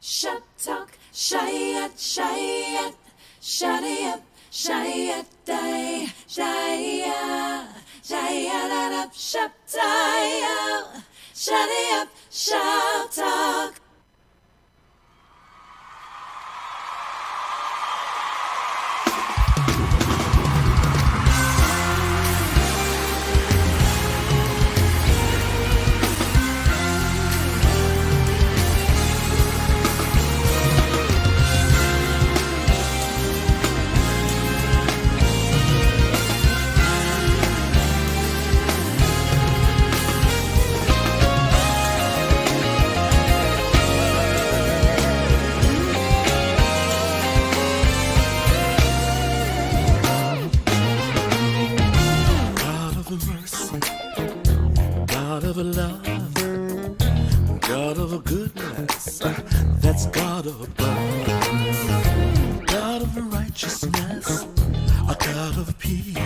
Shop talk, shayat, shayat, shadayap, shayat, day, shaya, shayat, up, shop tie, shadayap, shop talk. God of love, God of goodness, that's God above. God of righteousness, a God of peace,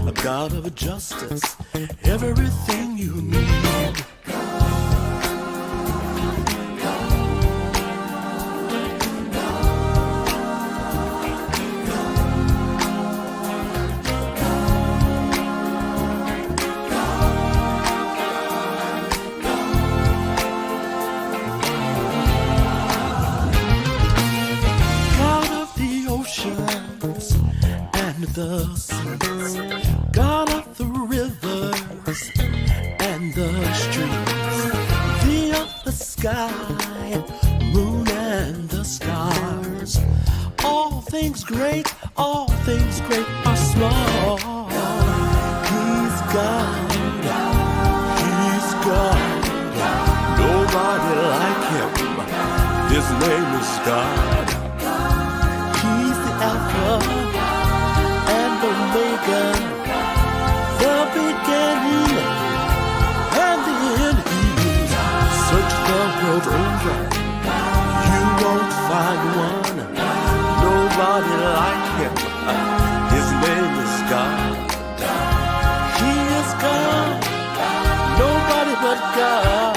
a God of justice, everything you need. And the seas, God of the rivers and the streets, the earth, the sky, moon and the stars. All things great are small. He's God, He's God. Nobody like Him. His name is God. He's the Alpha and Omega, the beginning and the end. Search the world over, you won't find one. Nobody like Him. His name is God. He is God. Nobody but God.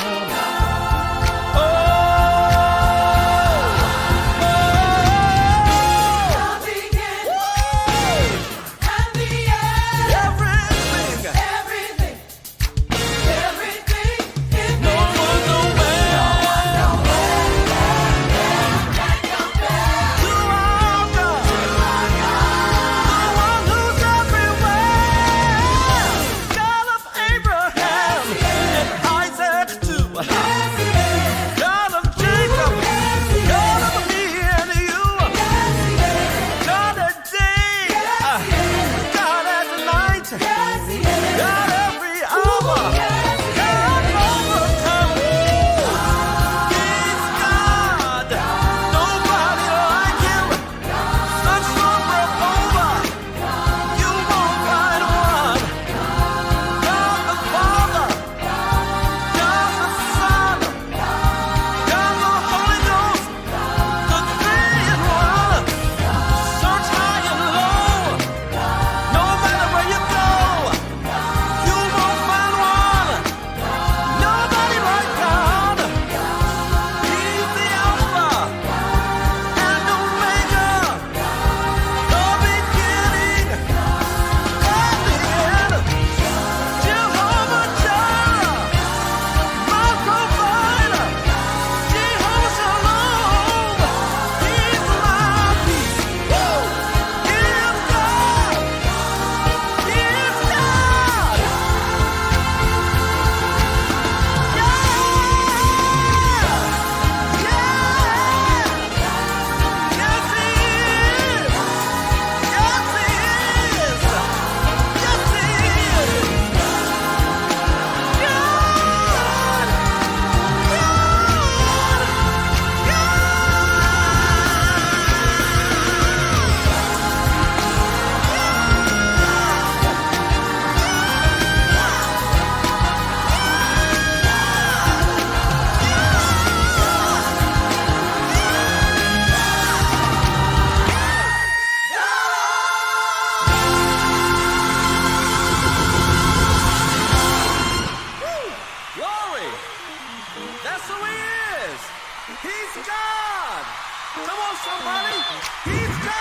He's God. Come on, somebody. He's God.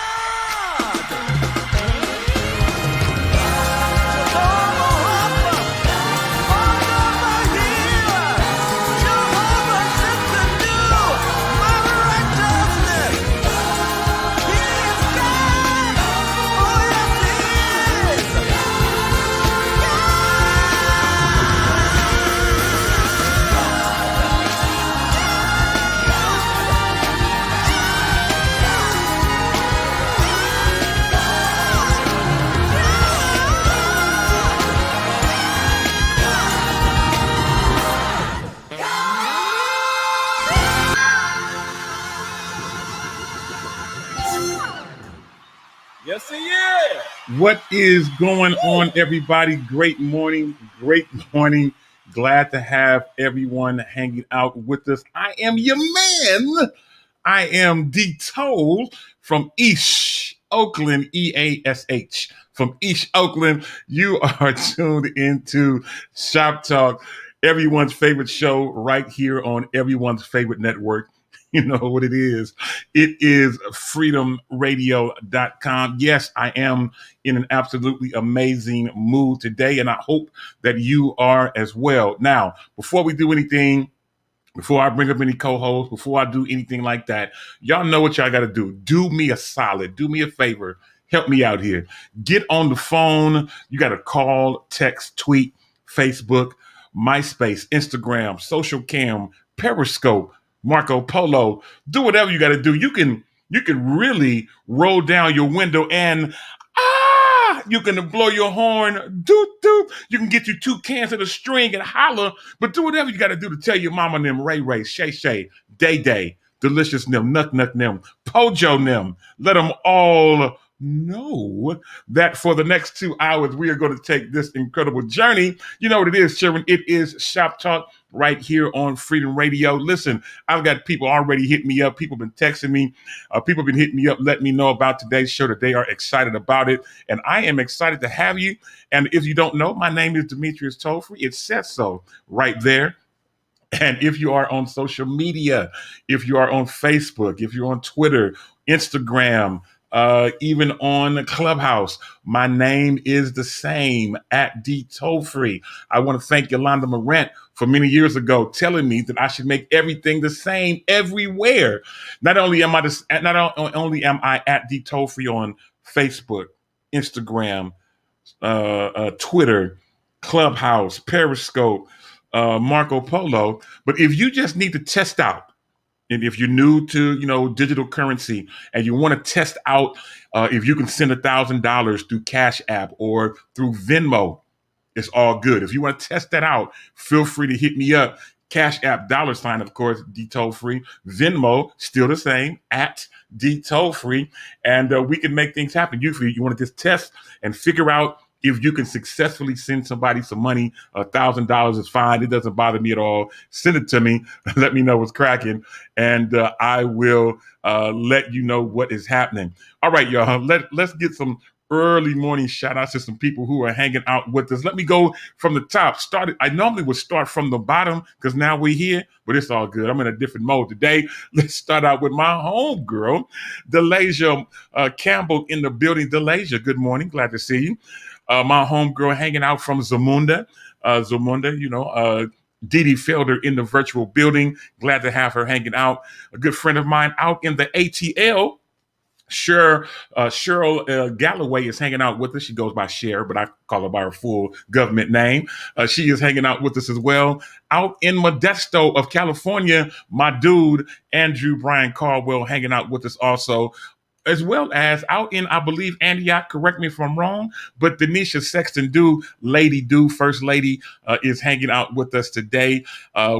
Yes, he is. What is going on, everybody? Great morning. Great morning. Glad to have everyone hanging out with us. I am your man. I am D Toll from East Oakland, EASH. From East Oakland, you are tuned into Shop Talk, everyone's favorite show right here on everyone's favorite network. You know what it is. It is freedomradio.com. Yes, I am in an absolutely amazing mood today, and I hope that you are as well. Now, before we do anything, before I bring up any co-hosts, before I do anything like that, y'all know what y'all got to do. Do me a solid. Do me a favor. Help me out here. Get on the phone. You got to call, text, tweet, Facebook, MySpace, Instagram, Social Cam, Periscope, Marco Polo. Do whatever you got to do. You can really roll down your window and you can blow your horn, doot doot. You can get you 2 cans of the string and holler, but do whatever you got to do to tell your mama them, Ray Ray, Shay Shay, Day Day, Delicious them, Nuck Nuck them, Pojo them. Let them all know that for the next 2 hours, we are going to take this incredible journey. You know what it is, children. It is Shop Talk right here on Freedom Radio. Listen, I've got people already hit me up. People been texting me. People been hitting me up, letting me know about today's show, that they are excited about it. And I am excited to have you. And if you don't know, my name is Demetrius Tollfree. It says so right there. And if you are on social media, if you are on Facebook, if you're on Twitter, Instagram, even on Clubhouse, my name is the same, at D Tollfree. I want to thank Yolanda Morant for many years ago telling me that I should make everything the same everywhere. Not only am I at D Tollfree on Facebook, Instagram, Twitter, Clubhouse, Periscope, Marco Polo, but if you just need to test out, and if you're new to, digital currency and you want to test out if you can send $1,000 through Cash App or through Venmo, it's all good. If you want to test that out, feel free to hit me up. Cash App, $, of course, D Tollfree. Venmo, still the same, at D Tollfree. And we can make things happen. You want to just test and figure out if you can successfully send somebody some money. $1,000 is fine. It doesn't bother me at all. Send it to me. Let me know what's cracking. And I will let you know what is happening. All right, y'all. Let's get some early morning shout outs to some people who are hanging out with us. Let me go from the top. I normally would start from the bottom because now we're here, but it's all good. I'm in a different mode today. Let's start out with my homegirl, Delasia Campbell in the building. Delasia, good morning. Glad to see you. My homegirl hanging out from Zamunda. Dee Felder in the virtual building. Glad to have her hanging out. A good friend of mine out in the ATL. Cheryl Galloway is hanging out with us. She goes by Cher, but I call her by her full government name. She is hanging out with us as well. Out in Modesto of California, my dude, Andrew Brian Caldwell, hanging out with us also. As well as out in, I believe, Antioch, correct me if I'm wrong, but Denisha Sexton First Lady, is hanging out with us today.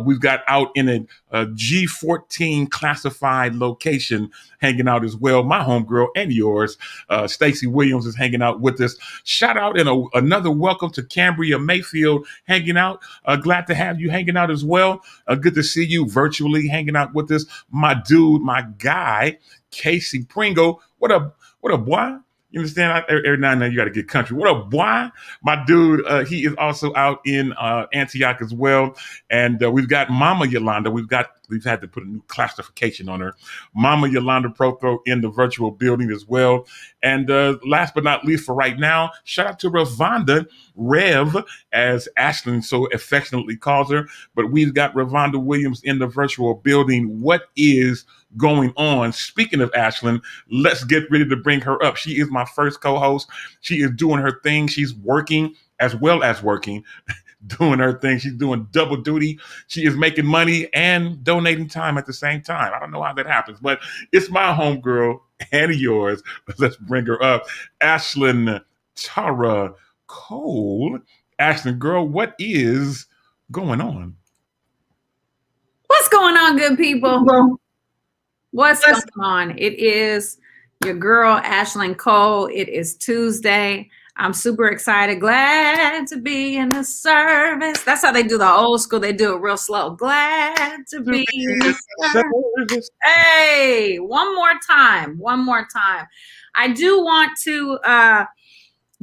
We've got out in a G14 classified location hanging out as well. My homegirl and yours, Stacey Williams, is hanging out with us. Shout out and another welcome to Cambria Mayfield hanging out. Glad to have you hanging out as well. Good to see you virtually hanging out with us. My dude, my guy, Casey Pringle. What up, boy? You understand? Every now and then you got to get country. What up, boy? My dude, he is also out in Antioch as well. And we've got Mama Yolanda. We've got We've had to put a new classification on her. Mama Yolanda Prothro in the virtual building as well. And last but not least for right now, shout out to Ravonda, Rev, as Ashlyn so affectionately calls her. But we've got Ravonda Williams in the virtual building. What is going on? Speaking of Ashlyn, let's get ready to bring her up. She is my first co-host. She is doing her thing. She's working as well as working. Doing her thing. She's doing double duty. She is making money and donating time at the same time. I don't know how that happens, but it's my homegirl and yours. Let's bring her up. Ashlyn Tara Cole. Ashlyn, girl, what is going on? What's going on, good people? What's going on? It is your girl, Ashlyn Cole. It is Tuesday. I'm super excited. Glad to be in the service. That's how they do the old school. They do it real slow. Glad to be in the service. Hey, one more time. I do want to,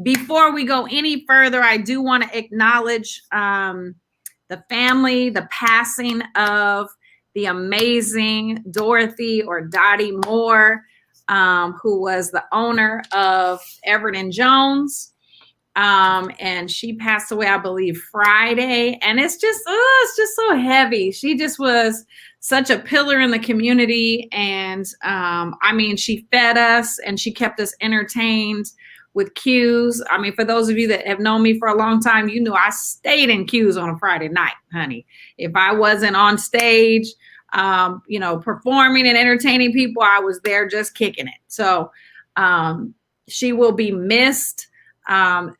before we go any further, I do want to acknowledge the family, the passing of the amazing Dorothy or Dottie Moore, who was the owner of Everett & Jones. And she passed away, I believe, Friday. And it's just so heavy. She just was such a pillar in the community. And I mean, she fed us and she kept us entertained with cues. I mean, for those of you that have known me for a long time, you know I stayed in cues on a Friday night, honey. If I wasn't on stage, performing and entertaining people, I was there just kicking it. So she will be missed.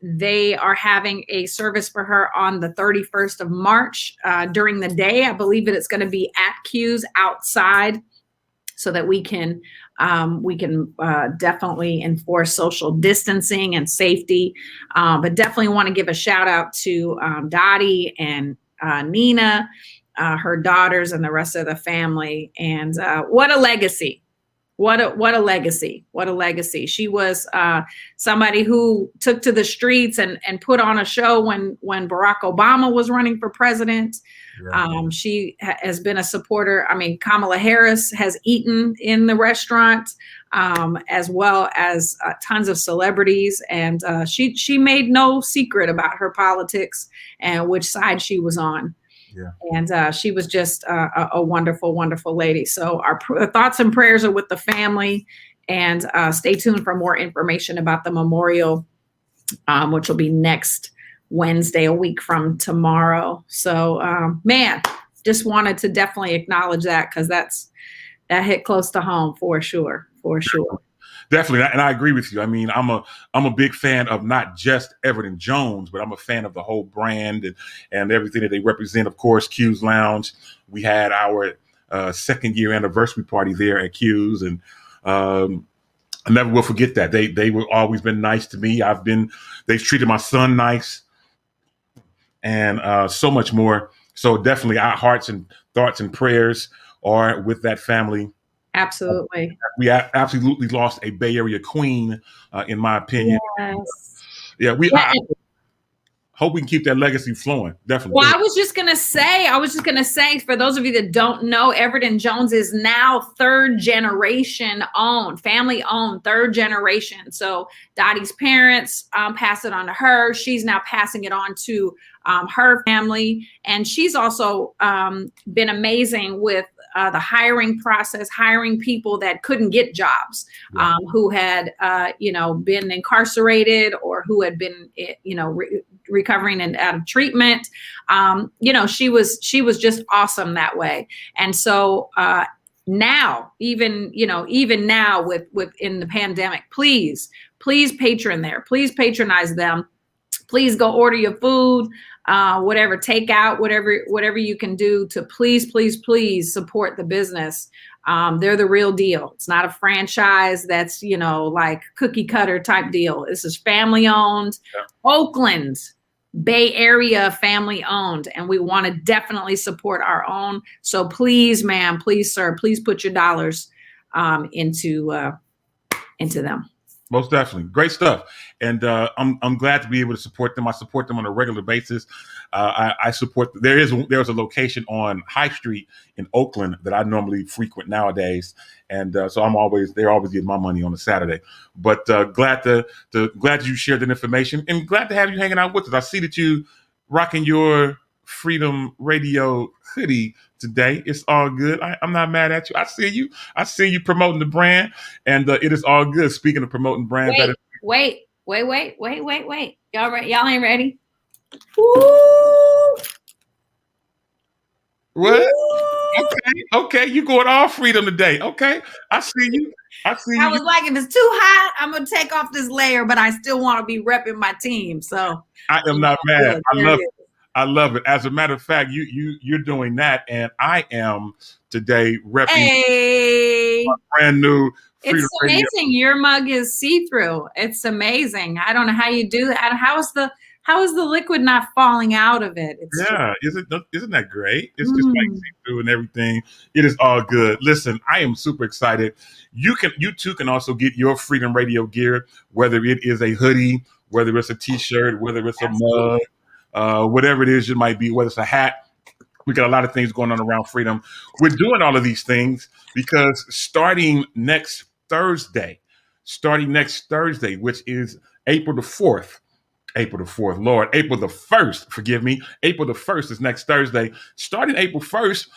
They are having a service for her on the 31st of March during the day. I believe that it's going to be at Q's outside so that we can definitely enforce social distancing and safety. But definitely want to give a shout out to Dottie and Nina, her daughters and the rest of the family. And what a legacy. What a legacy. She was somebody who took to the streets and put on a show when Barack Obama was running for president. Yeah. She has been a supporter. I mean, Kamala Harris has eaten in the restaurant, as well as tons of celebrities. And she made no secret about her politics and which side she was on. Yeah. And she was just a wonderful, wonderful lady. So our thoughts and prayers are with the family, and stay tuned for more information about the memorial, which will be next Wednesday, a week from tomorrow. So, just wanted to definitely acknowledge that because that hit close to home for sure. Definitely, and I agree with you. I mean, I'm a big fan of not just Everett & Jones, but I'm a fan of the whole brand and everything that they represent. Of course, Q's Lounge. We had our second year anniversary party there at Q's, and I never will forget that. They were always been nice to me. They've treated my son nice, and so much more. So definitely, our hearts and thoughts and prayers are with that family. Absolutely. We absolutely lost a Bay Area queen, in my opinion. Yes. Yeah, I hope we can keep that legacy flowing. Definitely. Well, I was just gonna say, for those of you that don't know, Everett & Jones is now third generation owned, family owned, third generation. So Dottie's parents passed it on to her. She's now passing it on to her family, and she's also been amazing with the hiring process, hiring people that couldn't get jobs, who had, been incarcerated or who had been, recovering and out of treatment. She was just awesome that way. And so now, even now with in the pandemic, please patron there. Please patronize them. Please go order your food, whatever, takeout, whatever you can do to please support the business. They're the real deal. It's not a franchise that's, like cookie cutter type deal. This is family owned, Oakland, Bay Area family owned, and we want to definitely support our own. So please, ma'am, please, sir, please put your dollars into them. Most definitely, great stuff, and I'm glad to be able to support them. I support them on a regular basis. I support. There's a location on High Street in Oakland that I normally frequent nowadays, and so they're always getting my money on a Saturday. But glad you shared that information, and glad to have you hanging out with us. I see that you rocking your Freedom Radio hoodie today. It's all good. I'm not mad at you. I see you. I see you promoting the brand, and it is all good. Speaking of promoting brands, Wait. Y'all ain't ready. Woo! What? Okay. You going all freedom today. Okay. I see you. I was like, if it's too hot, I'm gonna take off this layer, but I still want to be repping my team. So I am not mad. I love it. I love it. As a matter of fact, you're doing that, and I am today repping my brand new Freedom It's amazing. Radio. Your mug is see-through. It's amazing. I don't know how you do that. How is the liquid not falling out of it? Isn't that great? It's just like see-through and everything. It is all good. Listen, I am super excited. You too can also get your Freedom Radio gear, whether it is a hoodie, whether it's a t-shirt, whether it's a mug. Whatever it is, it might be, whether it's a hat. We got a lot of things going on around Freedom. We're doing all of these things because starting next Thursday, which is April the 1st, forgive me. April the 1st is next Thursday. Starting April 1st,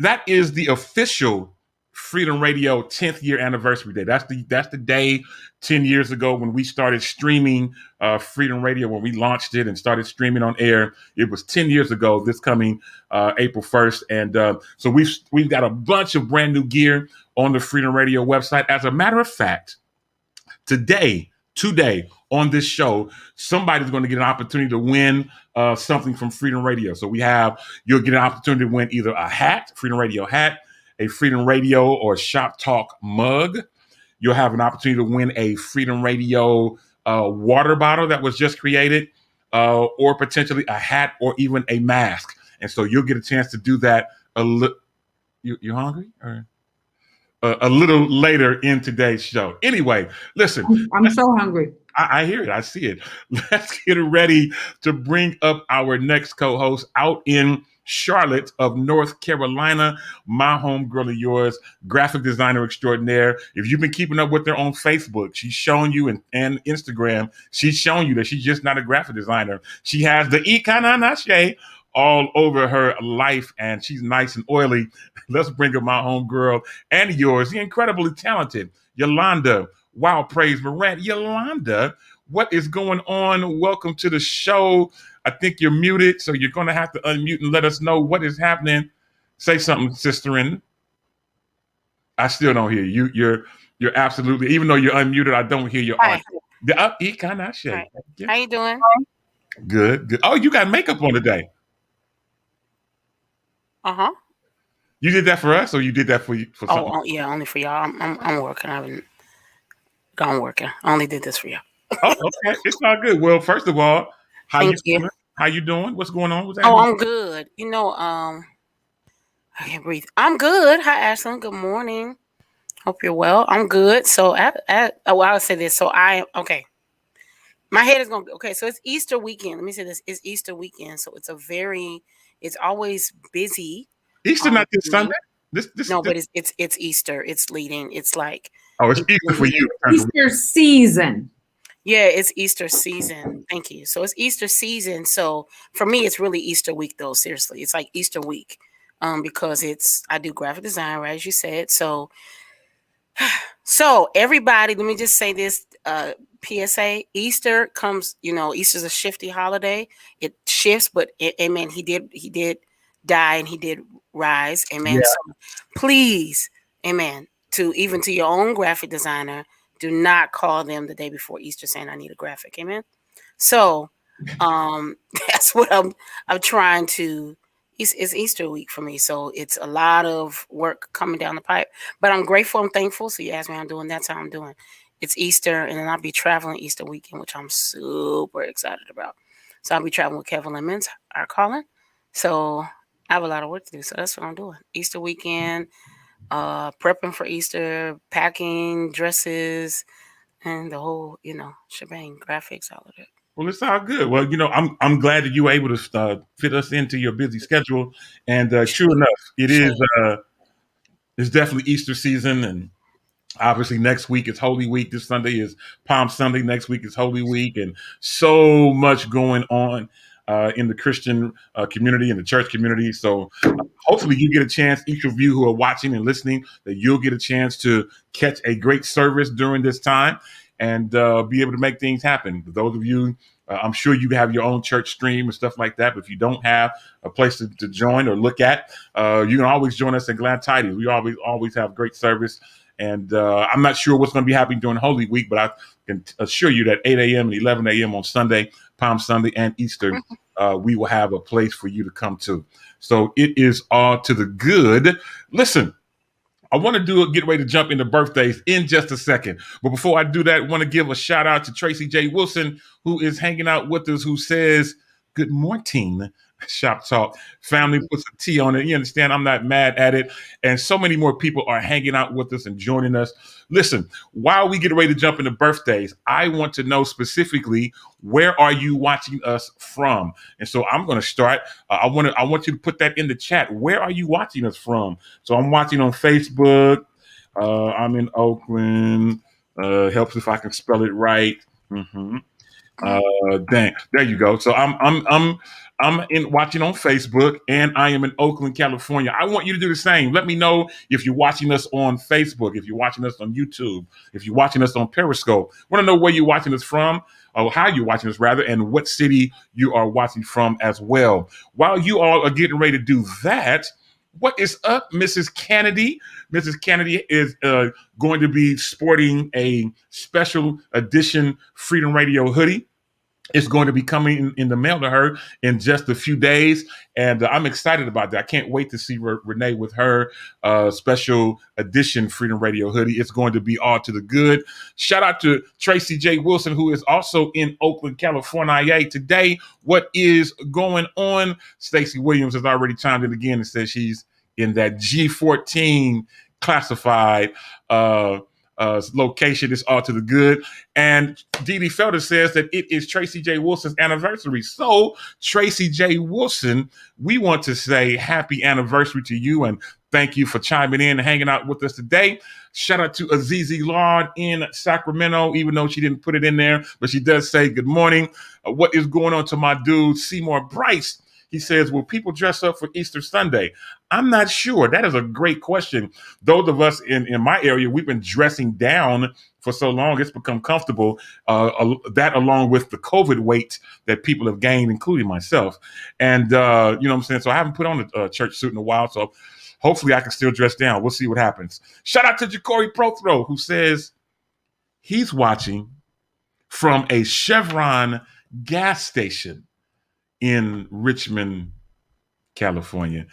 that is the official Freedom Radio 10th year anniversary day. That's the day 10 years ago when we started streaming Freedom Radio, when we launched it and started streaming on air. It was 10 years ago this coming April 1st. And so we've got a bunch of brand new gear on the Freedom Radio website. As a matter of fact, today on this show, somebody's going to get an opportunity to win something from Freedom Radio. So you'll get an opportunity to win either a hat, Freedom Radio hat, a Freedom Radio or Shop Talk mug. You'll have an opportunity to win a Freedom Radio water bottle that was just created, or potentially a hat or even a mask. And so you'll get a chance to do that you hungry? Or a little later in today's show. Anyway, listen. I'm so hungry. I hear it. I see it. Let's get ready to bring up our next co-host out in Charlotte of North Carolina, my homegirl of yours, graphic designer extraordinaire. If you've been keeping up with her on Facebook, she's shown you and Instagram, she's shown you that she's just not a graphic designer. She has the Ikananache all over her life, and she's nice and oily. Let's bring up my homegirl and yours, the incredibly talented Yolanda Wild Praise Morant. Yolanda, what is going on? Welcome to the show. I think you're muted, so you're going to have to unmute and let us know what is happening. Say something, sisterin. I still don't hear you. You're absolutely, even though you're unmuted, I don't hear your audio. Right. How you doing? Good. Oh, you got makeup on today. Uh-huh. You did that for us, or you did that for something? Oh yeah, only for y'all. I'm working. I haven't gone working. I only did this for y'all. Oh, okay. It's all good. Well, first of all, how you doing? What's going on? I'm good. I can't breathe. I'm good. Hi, Ashlyn. Good morning. Hope you're well. I'm good. So I'll say this. So okay. My head is going. Okay, so it's Easter weekend. Let me say this. It's Easter weekend, so it's always busy. Easter not this Sunday. But it's Easter. It's leading. It's like it's Easter for you. Easter season. Yeah, it's Easter season. Thank you. So it's Easter season. So for me, it's really Easter week, though. Seriously, it's like Easter week, because I do graphic design, right, as you said. So everybody, let me just say this, PSA: Easter comes. Easter's a shifty holiday. It shifts, but amen. He did die and he did rise. Amen. Yeah. So please, amen. To your own graphic designer, do not call them the day before Easter saying I need a graphic. Amen. So that's what I'm trying to. It's Easter week for me, so it's a lot of work coming down the pipe. But I'm grateful, I'm thankful. So you asked me how I'm doing. That's how I'm doing. It's Easter, and then I'll be traveling Easter weekend, which I'm super excited about. So I'll be traveling with Kevin Lemons, our Colin. So I have a lot of work to do. So that's what I'm doing. Easter weekend, prepping for Easter, packing dresses, and the whole, shebang, graphics, all of that. Well, it's all good. Well, I'm glad that you were able to fit us into your busy schedule. And true enough, it's definitely Easter season, and obviously next week is Holy Week. This Sunday is Palm Sunday. Next week is Holy Week, and so much going on in the Christian community and the church community. So hopefully you get a chance, each of you who are watching and listening, that you'll get a chance to catch a great service during this time and be able to make things happen. For those of you, I'm sure you have your own church stream and stuff like that. But if you don't have a place to join or look at, you can always join us at Glad Tidings. We always have great service. And I'm not sure what's going to be happening during Holy Week, but I can assure you that 8 a.m. and 11 a.m. on Sunday, Palm Sunday, and Easter, we will have a place for you to come to. So it is all to the good. Listen, I want to get ready to jump into birthdays in just a second. But before I do that, I want to give a shout out to Tracy J. Wilson, who is hanging out with us, who says, "Good morning, Shop Talk." Family puts a T on it. You understand? I'm not mad at it. And so many more people are hanging out with us and joining us. Listen, while we get ready to jump into birthdays, I want to know specifically, where are you watching us from? And so I'm going to start. I want you to put that in the chat. Where are you watching us from? So I'm watching on Facebook. I'm in Oakland. Helps if I can spell it right. Dang, there you go. So I'm watching on Facebook, and I am in Oakland, California. I want you to do the same. Let me know if you're watching us on Facebook, if you're watching us on YouTube, if you're watching us on Periscope. I want to know where you're watching us from, or how you're watching us rather, and what city you are watching from as well. While you all are getting ready to do that, what is up, Mrs. Kennedy? Mrs. Kennedy is going to be sporting a special edition Freedom Radio hoodie. It's going to be coming in the mail to her in just a few days. And I'm excited about that. I can't wait to see Renee with her special edition Freedom Radio hoodie. It's going to be all to the good. Shout out to Tracy J. Wilson, who is also in Oakland, California today. What is going on? Stacey Williams has already chimed in again and says she's in that G14 classified location. Is all to the good. And Dee Dee Felder says that it is Tracy J. Wilson's anniversary. So Tracy J. Wilson, we want to say happy anniversary to you, and thank you for chiming in and hanging out with us today. Shout out to Azizi Lard in Sacramento, even though she didn't put it in there, but she does say good morning. What is going on to my dude, Seymour Bryce? He says, will people dress up for Easter Sunday? I'm not sure. That is a great question. Those of us in my area, we've been dressing down for so long, it's become comfortable. That along with the COVID weight that people have gained, including myself. And, you know what I'm saying? So I haven't put on a church suit in a while. So hopefully I can still dress down. We'll see what happens. Shout out to Ja'Cory Prothro, who says he's watching from a Chevron gas station in Richmond, California.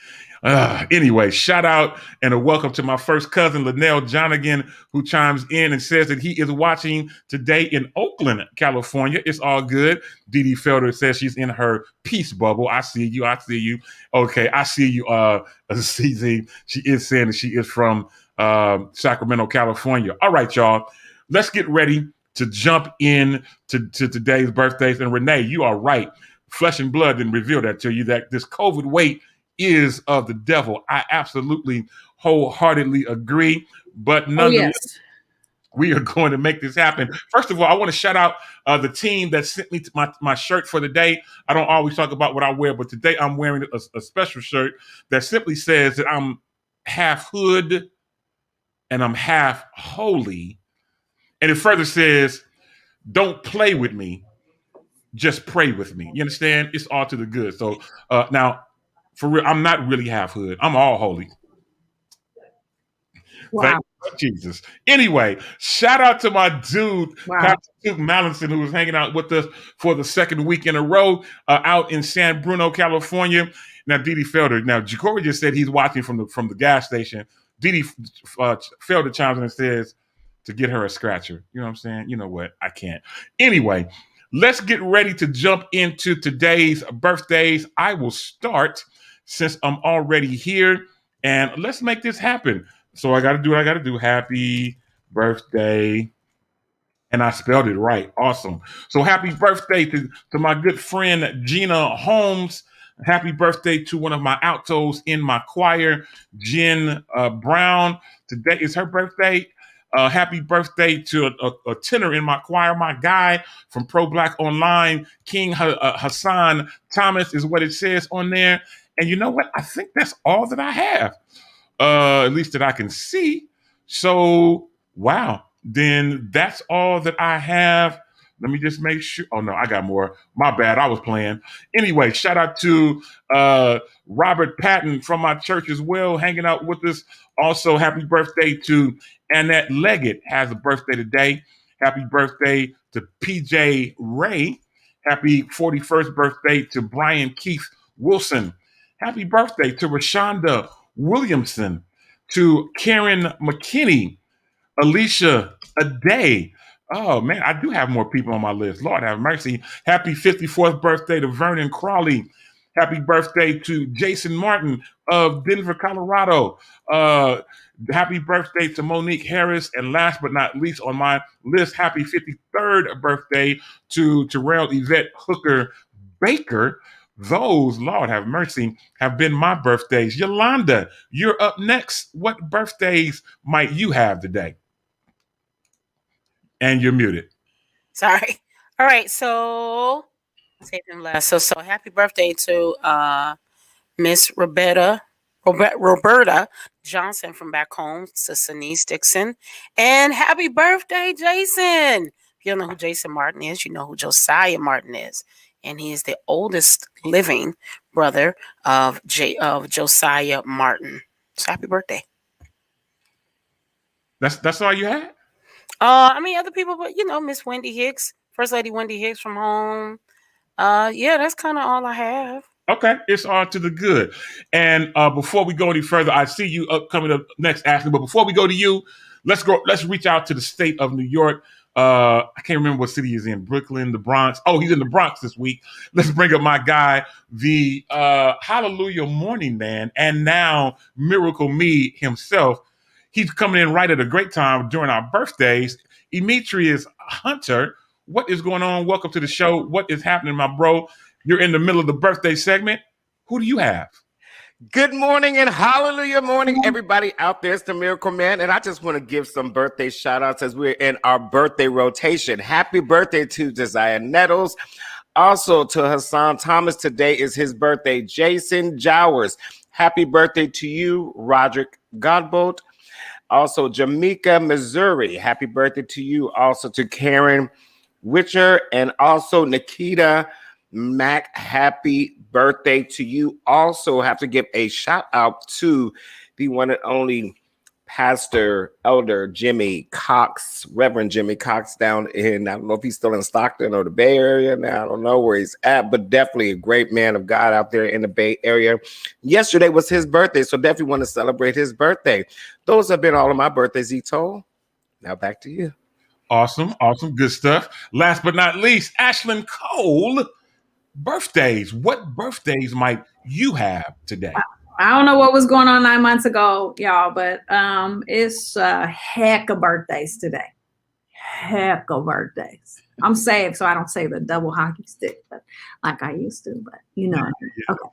Anyway, shout out and a welcome to my first cousin, Linnell Jonigan, who chimes in and says that he is watching today in Oakland, California. It's all good. Dee Dee Felder says she's in her peace bubble. I see you. Okay, I see you, CZ. She is saying that she is from Sacramento, California. All right, y'all. Let's get ready to jump in to today's birthdays. And Renee, you are right. Flesh and blood didn't reveal that to you, that this COVID weight is of the devil. I absolutely wholeheartedly agree. But nonetheless, we are going to make this happen. First of all, I want to shout out the team that sent me my shirt for the day. I don't always talk about what I wear, but today I'm wearing a special shirt that simply says that I'm half hood and I'm half holy. And it further says, don't play with me. Just pray with me. You understand? It's all to the good. So now, for real, I'm not really half hood. I'm all holy. Wow. Thank you, Jesus. Anyway, shout out to my dude, Pastor Duke Mallinson, who was hanging out with us for the second week in a row out in San Bruno, California. Now, Dee Dee Felder. Now, Ja'Cory just said he's watching from the gas station. Dee Dee Felder chimes in and says to get her a scratcher. You know what I'm saying? You know what? I can't. Anyway. Let's get ready to jump into today's birthdays. I will start since I'm already here, and let's make this happen. So I got to do what I got to do. Happy birthday, And I spelled it right. Awesome. So happy birthday to my good friend Gina Holmes. Happy birthday to one of my altos in my choir, Jen Brown. Today is her birthday. Happy birthday to a tenor in my choir, my guy from Pro Black Online, King Hassan Thomas is what it says on there. And you know what? I think that's all that I have, at least that I can see. So, wow. Then that's all that I have. Let me just make sure. Oh, no, I got more. My bad. I was playing. Anyway, shout out to Robert Patton from my church as well, hanging out with us. Also, happy birthday to Annette Leggett, has a birthday today. Happy birthday to PJ Ray. Happy 41st birthday to Brian Keith Wilson. Happy birthday to Rashonda Williamson, to Karen McKinney, Alicia Aday. Oh, man, I do have more people on my list. Lord have mercy. Happy 54th birthday to Vernon Crawley. Happy birthday to Jason Martin of Denver, Colorado. Happy birthday to Monique Harris. And last but not least on my list, happy 53rd birthday to Terrell Yvette Hooker Baker. Those, Lord have mercy, have been my birthdays. Yolanda, you're up next. What birthdays might you have today? And you're muted. Sorry. All right. So save him last. So happy birthday to Miss Roberta Johnson from back home, to Denise Dixon. And happy birthday, Jason. If you don't know who Jason Martin is, you know who Josiah Martin is. And he is the oldest living brother of Josiah Martin. So happy birthday. That's all you had? I mean, other people, but Miss Wendy Hicks, First Lady Wendy Hicks from home. Yeah, that's kind of all I have. Okay, it's all to the good. And before we go any further, I see you coming up next, Ashley. But before we go to you, let's reach out to the state of New York. I can't remember what city he's in. Brooklyn, the Bronx. Oh, he's in the Bronx this week. Let's bring up my guy, the Hallelujah Morning Man, and now Miracle Me himself. He's coming in right at a great time during our birthdays. Demetrius Hunter, what is going on? Welcome to the show. What is happening, my bro? You're in the middle of the birthday segment. Who do you have? Good morning and hallelujah morning, everybody out there. It's the Miracle Man, and I just want to give some birthday shout outs as we're in our birthday rotation. Happy birthday to Josiah Nettles. Also to Hassan Thomas. Today is his birthday. Jason Jowers. Happy birthday to you, Roderick Godbolt. Also, Jamaica, Missouri. Happy birthday to you. Also to Karen Witcher and also Nikita Mac. Happy birthday to you. Also have to give a shout out to the one and only Pastor Elder Jimmy Cox, Reverend Jimmy Cox down in, I don't know if he's still in Stockton or the Bay Area now. I don't know where he's at, but definitely a great man of God out there in the Bay Area. Yesterday was his birthday, so definitely want to celebrate his birthday. Those have been all of my birthdays, Ito. Now back to you. Awesome. Good stuff. Last but not least, Ashlyn Cole, birthdays. What birthdays might you have today? I don't know what was going on 9 months ago, y'all, but it's a heck of birthdays today. Heck of birthdays. I'm saved, so I don't say the double hockey stick, but like I used to, but Yeah. Okay.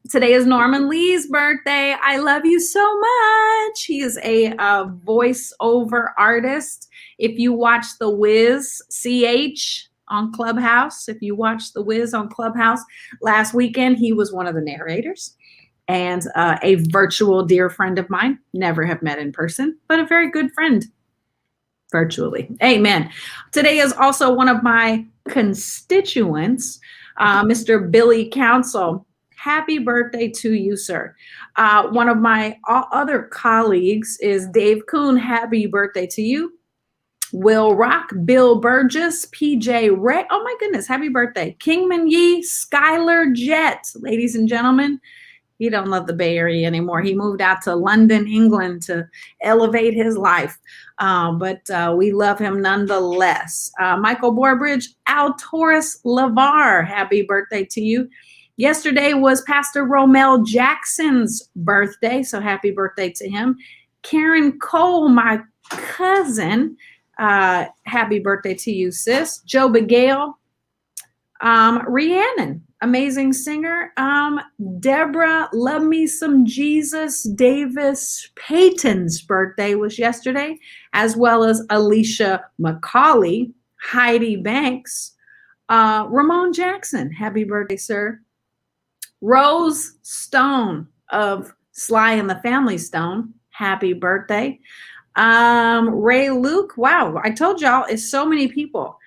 Today is Norman Lee's birthday. I love you so much. He is a voiceover artist. If you watch The Wiz, CH on Clubhouse, if you watched The Wiz on Clubhouse last weekend, he was one of the narrators. And a virtual dear friend of mine, never have met in person, but a very good friend virtually. Amen. Today is also one of my constituents, Mr. Billy Council. Happy birthday to you, sir. One of my other colleagues is Dave Kuhn. Happy birthday to you. Will Rock, Bill Burgess, PJ Ray. Oh my goodness, happy birthday. Kingman Yee, Skylar Jett. Ladies and gentlemen, he don't love the Bay Area anymore. He moved out to London, England to elevate his life. But we love him nonetheless. Michael Borbridge, Al Taurus Lavar, happy birthday to you. Yesterday was Pastor Romel Jackson's birthday, so happy birthday to him. Karen Cole, my cousin, Happy birthday to you, sis. Joe Bigale. Rhiannon, amazing singer. Deborah, love me some Jesus. Davis Payton's birthday was yesterday, as well as Alicia McCauley, Heidi Banks, Ramon Jackson. Happy birthday, sir. Rose Stone of Sly and the Family Stone. Happy birthday. Ray Luke. Wow, I told y'all it's so many people.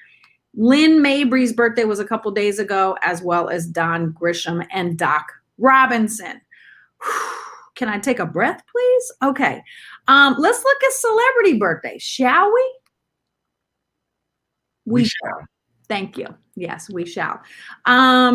Lynn Mabry's birthday was a couple days ago, as well as Don Grisham and Doc Robinson. Can I take a breath, please? Okay. Let's look at celebrity birthdays, shall we? We shall. Thank you. Yes, we shall.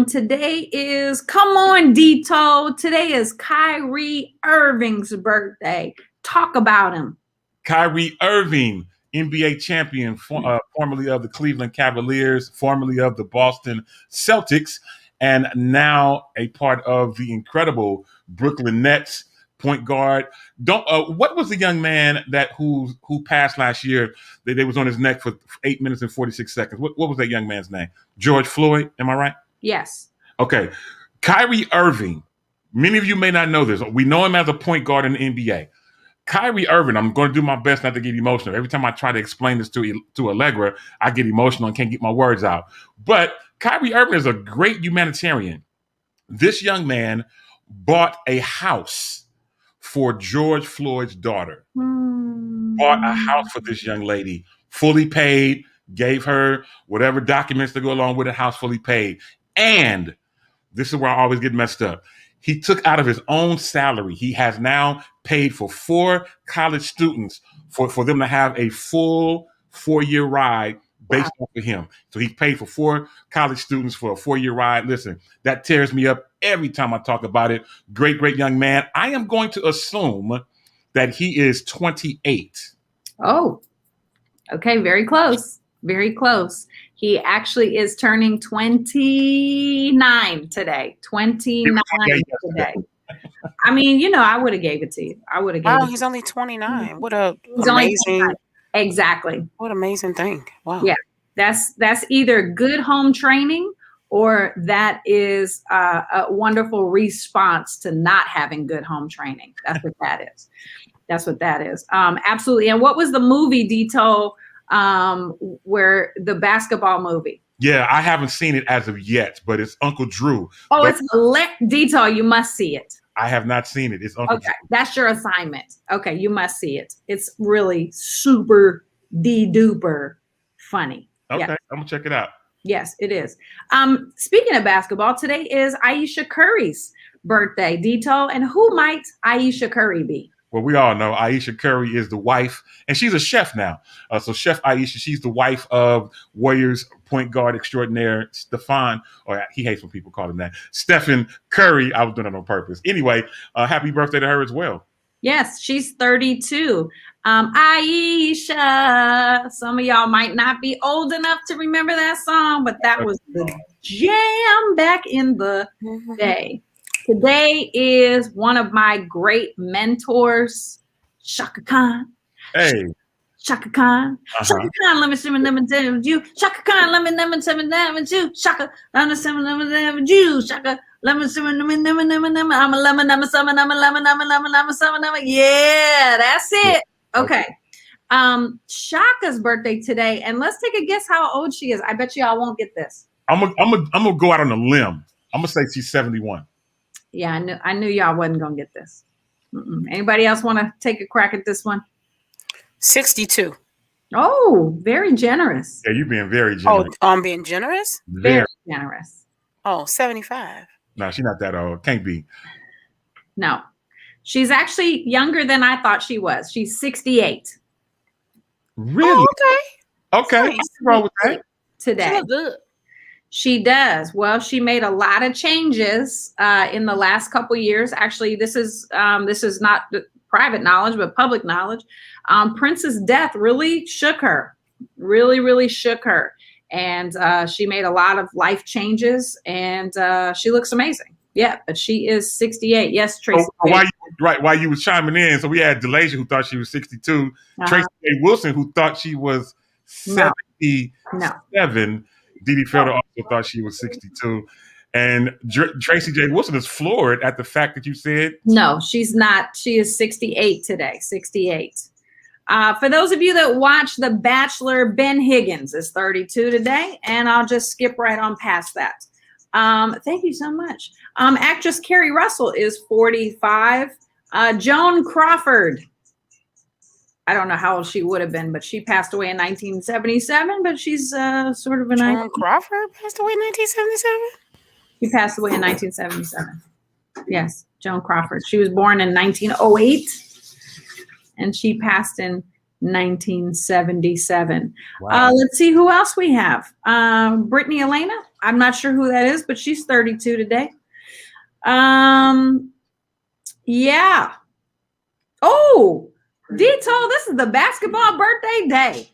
Today is, come on, Dito. Today is Kyrie Irving's birthday. Talk about him. Kyrie Irving, NBA champion, formerly of the Cleveland Cavaliers, formerly of the Boston Celtics, and now a part of the incredible Brooklyn Nets. Point guard. What was the young man that who passed last year? They was on his neck for 8 minutes and 46 seconds. What was that young man's name? George Floyd. Am I right? Yes. Okay. Kyrie Irving. Many of you may not know this. We know him as a point guard in the NBA. Kyrie Irving, I'm going to do my best not to get emotional. Every time I try to explain this to Allegra, I get emotional and can't get my words out. But Kyrie Irving is a great humanitarian. This young man bought a house for George Floyd's daughter. Bought a house for this young lady, fully paid, gave her whatever documents to go along with the house, fully paid. And this is where I always get messed up. He took out of his own salary. He has now paid for 4 college students for them to have a full 4-year ride based off of him. So he paid for 4 college students for a 4-year ride. Listen, that tears me up every time I talk about it. Great, great young man. I am going to assume that he is 28. Oh, okay. Very close. Very close. He actually is turning 29 today. 29 today. I mean, I would have gave it to you. I would have gave it. Oh, he's only 29. What a He's only amazing. 29. Exactly. What amazing thing. Wow. Yeah. That's either good home training or that is a wonderful response to not having good home training. That's what that is. That's what that is. Absolutely. And what was the movie, Dito, where the basketball movie? Yeah, I haven't seen it as of yet, but it's Uncle Drew. Oh, But it's Dito. You must see it. I have not seen it. It's Uncle Okay, Drew. that's your assignment. Okay, you must see it. It's really super duper funny. Okay, Yeah. I'm gonna check it out. Yes, it is. Speaking of basketball, today is Ayesha Curry's birthday, Dito. And who might Ayesha Curry be? Well, we all know Ayesha Curry is the wife, and she's a chef now. So Chef Ayesha, she's the wife of Warriors point guard extraordinaire Stephen, or he hates when people call him that, Stephen Curry. I was doing it on purpose. Anyway, happy birthday to her as well. Yes, she's 32. Ayesha. Some of y'all might not be old enough to remember that song, but that was the jam back in the day. Today is one of my great mentors, Chaka Khan. Hey. Chaka Khan. Uh-huh. Chaka Khan, let me see you. Chaka Khan, let me you. Chaka, let me see you. Chaka, let me see I'm a lemon, I'm a summon, I'm a lemon, I'm a lemon, I'm a summon, I'm a yeah, that's it. Okay. Shaka's birthday today, and let's take a guess how old she is. I bet you all won't get this. I'm gonna go out on a limb. I'm gonna say she's 71. Yeah, I knew y'all wasn't gonna get this. Anybody else want to take a crack at this one? 62. Oh, very generous. Yeah, you're being very generous. Oh, I'm being generous? Very generous. Oh, 75. No, she's not that old. Can't be. No, she's actually younger than I thought she was. She's 68 Really? Oh, okay. Okay. Nice. What's wrong with that? She today. look good. She does. Well, she made a lot of changes in the last couple years. Actually, this is not private knowledge, but public knowledge. Prince's death really shook her, really shook her. And she made a lot of life changes, and she looks amazing. Yeah, but she is 68. Yes, Tracy. While you was chiming in, so we had Delasia who thought she was 62, Tracy A. Wilson who thought she was No. 77. Didi Felder also thought she was 62. And Tracy J. Wilson is floored at the fact that you said. No, she's not. She is 68 today, 68. For those of you that watch The Bachelor, Ben Higgins is 32 today, and I'll just skip right on past that. Thank you so much. Actress Carrie Russell is 45. Joan Crawford, I don't know how old she would have been, but she passed away in 1977, but she's sort of an Joan icon. Crawford passed away in 1977? She passed away in 1977. Yes, Joan Crawford. She was born in 1908, and she passed in 1977. Wow. Let's see who else we have. Brittany Elena. I'm not sure who that is, but she's 32 today. Yeah. Oh, Dito, this is the basketball birthday day.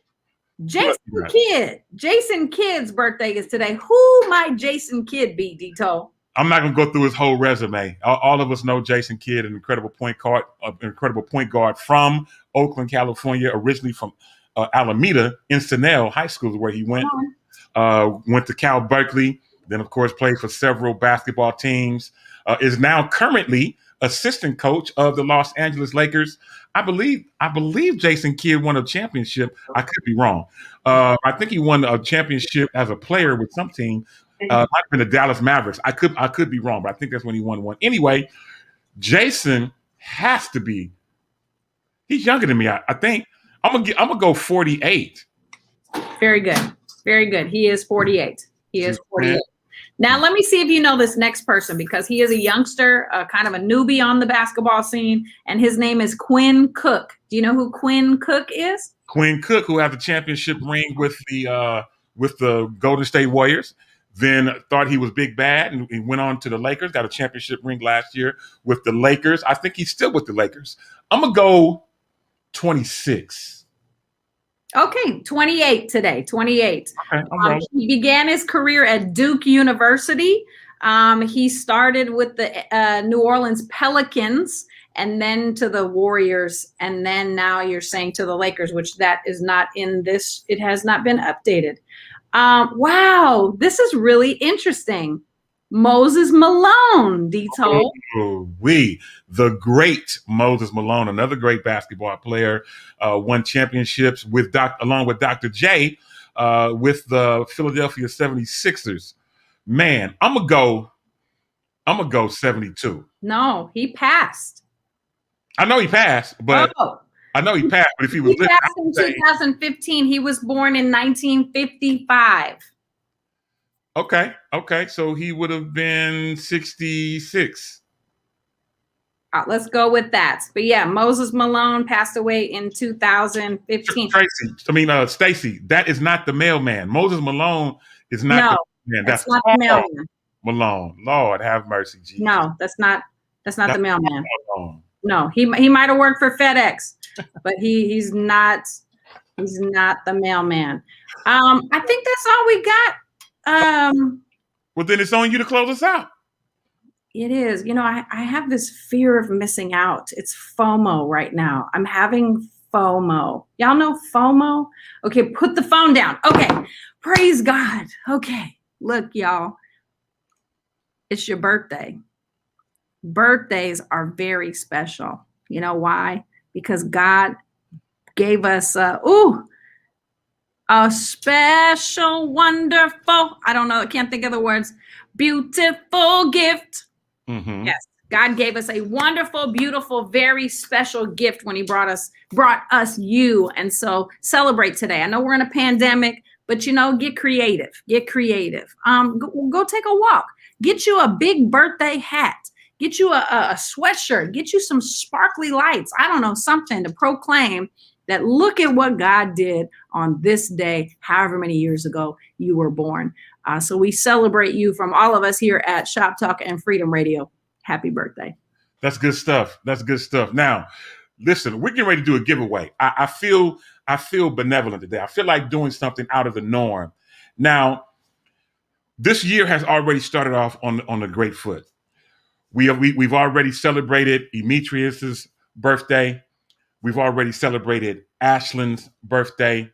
Jason Kidd's birthday is today. Who might Jason Kidd be, Dito? I'm not going to go through his whole resume. All of us know Jason Kidd, an incredible point guard from Oakland, California, originally from Alameda. Encinal High School is where he went. Went to Cal Berkeley, then, of course, played for several basketball teams. Is now currently assistant coach of the Los Angeles Lakers. I believe Jason Kidd won a championship. I could be wrong. I think he won a championship as a player with some team. Might have been the Dallas Mavericks. I could be wrong, but I think that's when he won one. Anyway, Jason has to be. He's younger than me. I think I'm gonna go 48. Very good. Very good. He is 48. He is 48. Now, let me see if you know this next person, because he is a youngster, kind of a newbie on the basketball scene, and his name is Quinn Cook. Do you know who Quinn Cook is? Quinn Cook, who has a championship ring with the Golden State Warriors, then thought he was big bad, and he went on to the Lakers, got a championship ring last year with the Lakers. I think he's still with the Lakers. I'm going to go 26. Okay, 28 today, 28. Okay, he began his career at Duke University. He started with the New Orleans Pelicans, and then to the Warriors, and then now you're saying to the Lakers, which that is not in this. It has not been updated. Wow, this is really interesting. Moses Malone, Dito. The great Moses Malone, another great basketball player, won championships along with Dr. J with the Philadelphia 76ers. Man, I'm gonna go 72. No, he passed. I know he passed, but if he was he passed in 2015, he was born in 1955. Okay. So he would have been 66. Let's go with that. But yeah, Moses Malone passed away in 2015. Stacy, that is not the mailman. Moses Malone is not the mailman. That's not the mailman. Malone. Lord have mercy, Jesus. No, that's not the mailman. No, he might have worked for FedEx, but he's not the mailman. I think that's all we got. Well, then it's on you to close us out. It is. I have this fear of missing out. It's FOMO right now. I'm having FOMO. Y'all know FOMO? Okay, put the phone down. Okay, praise God. Okay, look, y'all. It's your birthday. Birthdays are very special. You know why? Because God gave us a special, wonderful, I don't know, I can't think of the words, beautiful gift. Mm-hmm. Yes, God gave us a wonderful, beautiful, very special gift when he brought us you. And so celebrate today. I know we're in a pandemic, but get creative. Get creative. Go take a walk. Get you a big birthday hat. Get you a sweatshirt. Get you some sparkly lights. I don't know, something to proclaim that look at what God did on this day, however many years ago you were born. So we celebrate you from all of us here at Shop Talk and Freedom Radio. Happy birthday. That's good stuff. Now, listen, we're getting ready to do a giveaway. I feel benevolent today. I feel like doing something out of the norm. Now, this year has already started off on a great foot. We've already celebrated Demetrius's birthday. We've already celebrated Ashlyn's birthday.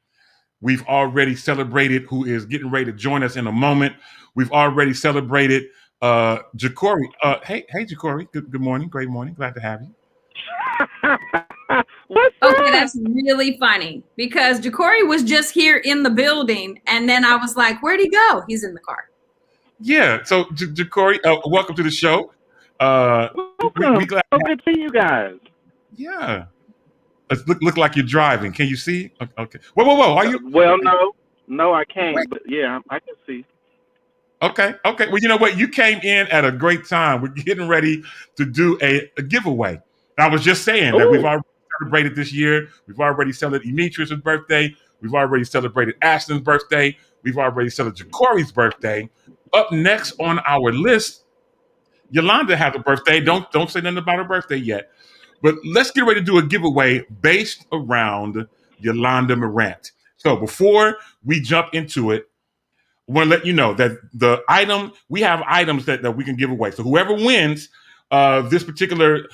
We've already celebrated who is getting ready to join us in a moment. We've already celebrated Jacory. Hey, Jacory. Good morning. Great morning. Glad to have you. What's Okay, up? that's really funny because Jacory was just here in the building, and then I was like, "Where'd he go?" He's in the car. Yeah. So, Jacory, welcome to the show. Welcome. We glad. So good to see you guys. Yeah. Let's look like you're driving. Can you see? Okay. Whoa. Are you? Well, no, I can't. But yeah, I can see. Okay. Well, you know what? You came in at a great time. We're getting ready to do a giveaway. I was just saying that we've already celebrated this year. We've already celebrated Demetrius' birthday. We've already celebrated Ashton's birthday. We've already celebrated Jacory's birthday. Up next on our list, Yolanda has a birthday. Don't say nothing about her birthday yet. But let's get ready to do a giveaway based around Yolanda Morant. So before we jump into it, I want to let you know that we have items that we can give away. So whoever wins this particular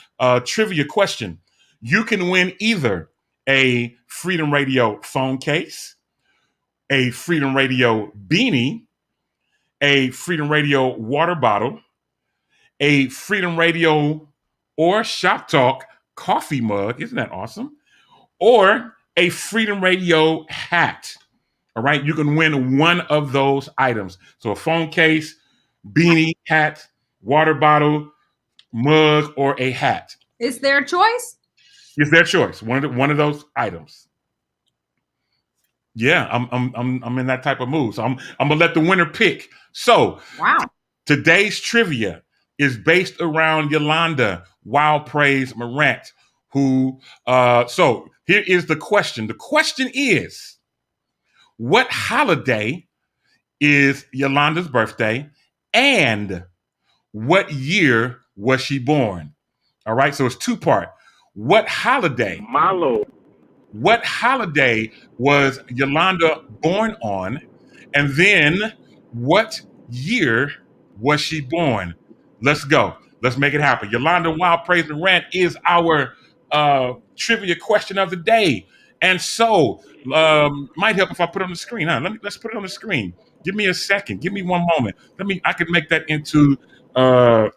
trivia question, you can win either a Freedom Radio phone case, a Freedom Radio beanie, a Freedom Radio water bottle, a Freedom Radio or Shop Talk coffee mug. Isn't that awesome? Or a Freedom Radio hat. All right. You can win one of those items. So a phone case, beanie, hat, water bottle, mug, or a hat. It's their choice. It's their choice. One of those items. Yeah, I'm in that type of mood. So I'm gonna let the winner pick. So Wow. Today's trivia is based around Yolanda Wild Praise Morant, who so here is the question. The question is, what holiday is Yolanda's birthday and what year was she born? All right, so it's two-part. What holiday? My Lord. What holiday was Yolanda born on? And then what year was she born? Let's go. Let's make it happen. Yolanda Wild Praise Morant is our trivia question of the day. And so, might help if I put it on the screen. Let's put it on the screen. Give me a second. Give me one moment. I can make that into a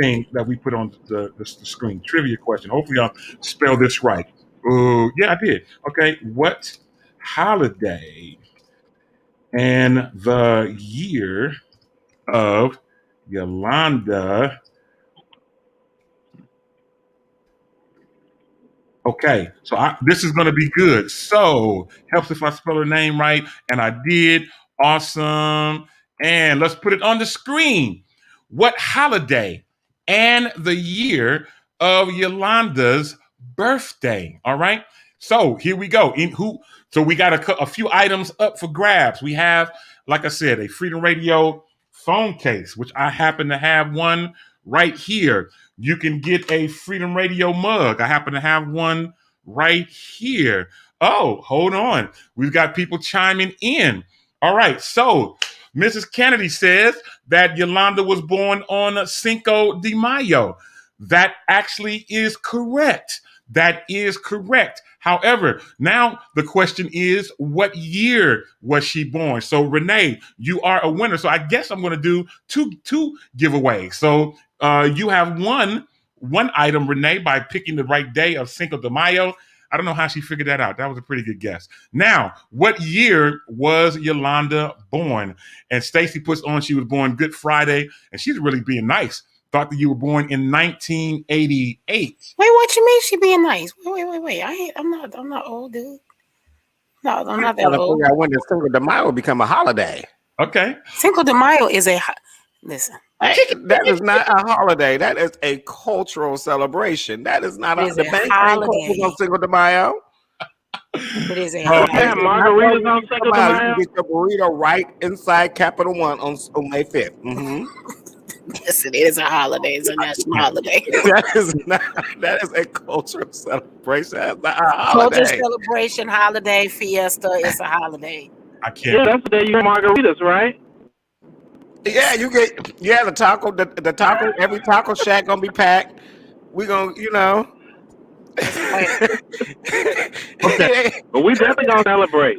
thing that we put on the screen. Trivia question. Hopefully I'll spell this right. Yeah, I did. Okay. What holiday and the year of Yolanda? Okay, so this is going to be good. So helps if I spell her name right, and I did. Awesome. And let's put it on the screen. What holiday and the year of Yolanda's birthday? All right. So here we go. So we got a few items up for grabs. We have, like I said, a Freedom Radio phone case, which I happen to have one right here. You can get a Freedom Radio mug. I happen to have one right here. Oh, hold on. We've got people chiming in. All right. So Mrs. Kennedy says that Yolanda was born on Cinco de Mayo. That actually is correct. That is correct. However, now the question is, what year was she born? So Renee, you are a winner. So I guess I'm going to do two giveaways. So you have one item, Renee, by picking the right day of Cinco de Mayo. I don't know how she figured that out. That was a pretty good guess. Now, what year was Yolanda born? And Stacy puts on she was born Good Friday, and she's really being nice. Thought that you were born in 1988. Wait, what you mean she being nice? Wait. I'm not old, dude. No, I'm not that old. I wonder if Cinco de Mayo become a holiday. Okay. Cinco de Mayo is listen. That is not a holiday. That is a cultural celebration. That is not a bank holiday on Cinco de Mayo. It is a holiday. Yeah, margaritas on Cinco de Mayo. You get your burrito right inside Capital One on May 5th. Mm-hmm. Yes, it is a holiday. It's a national holiday. That is a cultural celebration. That's not a holiday. Cultural celebration, holiday, fiesta. It's a holiday. I can't. Yeah, that's the day you get margaritas, right? Yeah, the taco. The taco. Every taco shack gonna be packed. We gonna, Okay, but we definitely gonna celebrate.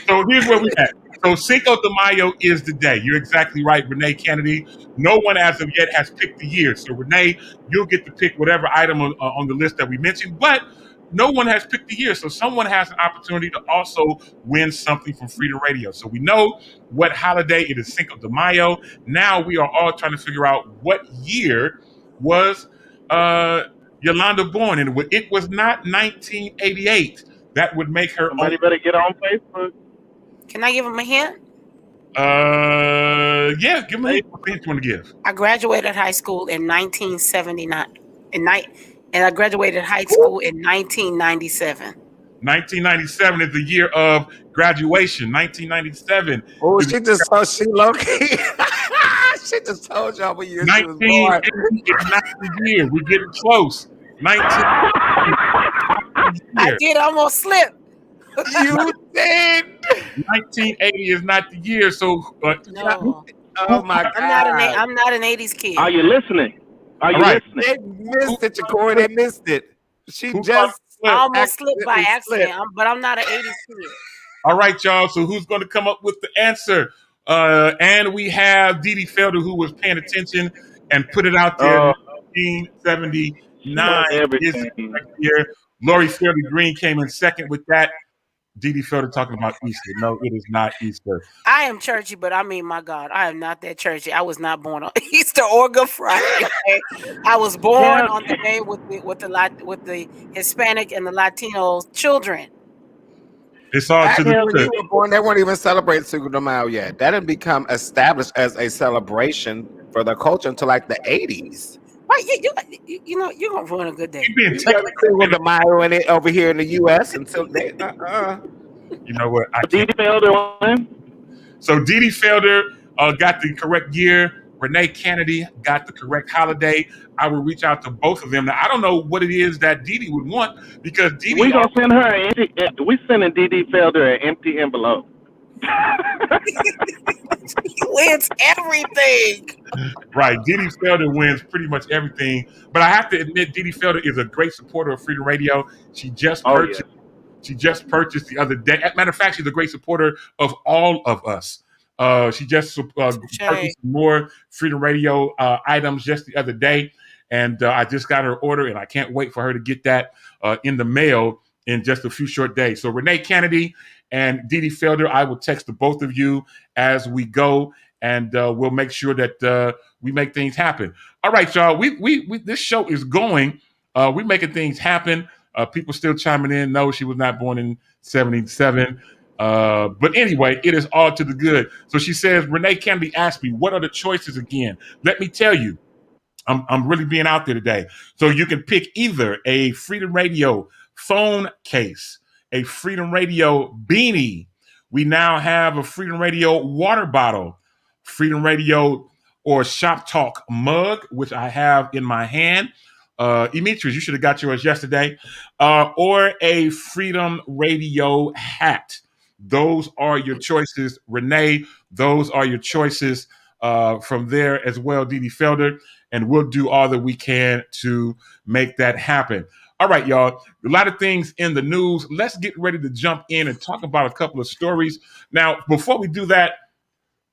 So here's where we at. So Cinco de Mayo is the day. You're exactly right, Renee Kennedy. No one as of yet has picked the year. So Renee, you'll get to pick whatever item on the list that we mentioned, but no one has picked the year. So someone has an opportunity to also win something from Freedom Radio. So we know what holiday it is, Cinco de Mayo. Now we are all trying to figure out what year was Yolanda born. And it was not 1988. That would make her Somebody better get on Facebook. Can I give him a hint? Yeah, give me a hint you want to give. I graduated high school in 1979. And I graduated high school in 1997. 1997 is the year of graduation. 1997. Oh, she just told she low-key. She just told y'all what year she was born. 1980 is not the year. We're getting close. 1980. I did almost slip. You did. 1980 is not the year. So No. Oh my God. I'm not an 80s kid. Are you listening? Are you listening? They missed it, Jacory. They missed it. She just I almost slipped by accident, but I'm not an 80s kid. all right, y'all. So who's going to come up with the answer? And we have Dee Dee Felder, who was paying attention and put it out there. 1979 is the correct year. Lori Fairley Green came in second with that. Dee Dee Felder talking about Easter. No, it is not Easter. I am churchy, but I mean, my God, I am not that churchy. I was not born on Easter or Good Friday. I was born on the day with the Hispanic and the Latino children. It's all to when you the were born, they weren't even celebrating Cinco de Mayo yet. That didn't become established as a celebration for the culture until like the 80s. Right, you know, you're gonna ruin a good day. being Cinco de Mayo in it over here in the U.S. until they. You know what? Dee Dee Felder won. So Dee Dee Felder got the correct year. Renee Kennedy got the correct holiday. I will reach out to both of them. Now, I don't know what it is that Dee Dee would want because Dee Dee. We gonna send her we sending Dee Dee Felder an empty envelope. Wins everything. Right. Dee Dee Felder wins pretty much everything. But I have to admit, Dee Dee Felder is a great supporter of Freedom Radio. She just purchased. She just purchased the other day. As a matter of fact, she's a great supporter of all of us. She just purchased more Freedom Radio items just the other day. And I just got her order, and I can't wait for her to get that in the mail in just a few short days. So Renee Kennedy and Dee Dee Felder, I will text the both of you as we go, and we'll make sure that we make things happen. All right, y'all. We this show is going. We're making things happen. People still chiming in. No, she was not born in 77. But anyway, it is all to the good. So she says, Renee Kennedy asked me, what are the choices again? Let me tell you, I'm really being out there today. So you can pick either a Freedom Radio phone case, a Freedom Radio beanie. We now have a Freedom Radio water bottle, Freedom Radio or Shop Talk mug, which I have in my hand. Demetrius, you should have got yours yesterday. Or a Freedom Radio hat. Those are your choices, Renee. Those are your choices from there as well, Dee Dee Felder. And we'll do all that we can to make that happen. All right, y'all. A lot of things in the news. Let's get ready to jump in and talk about a couple of stories. Now, before we do that,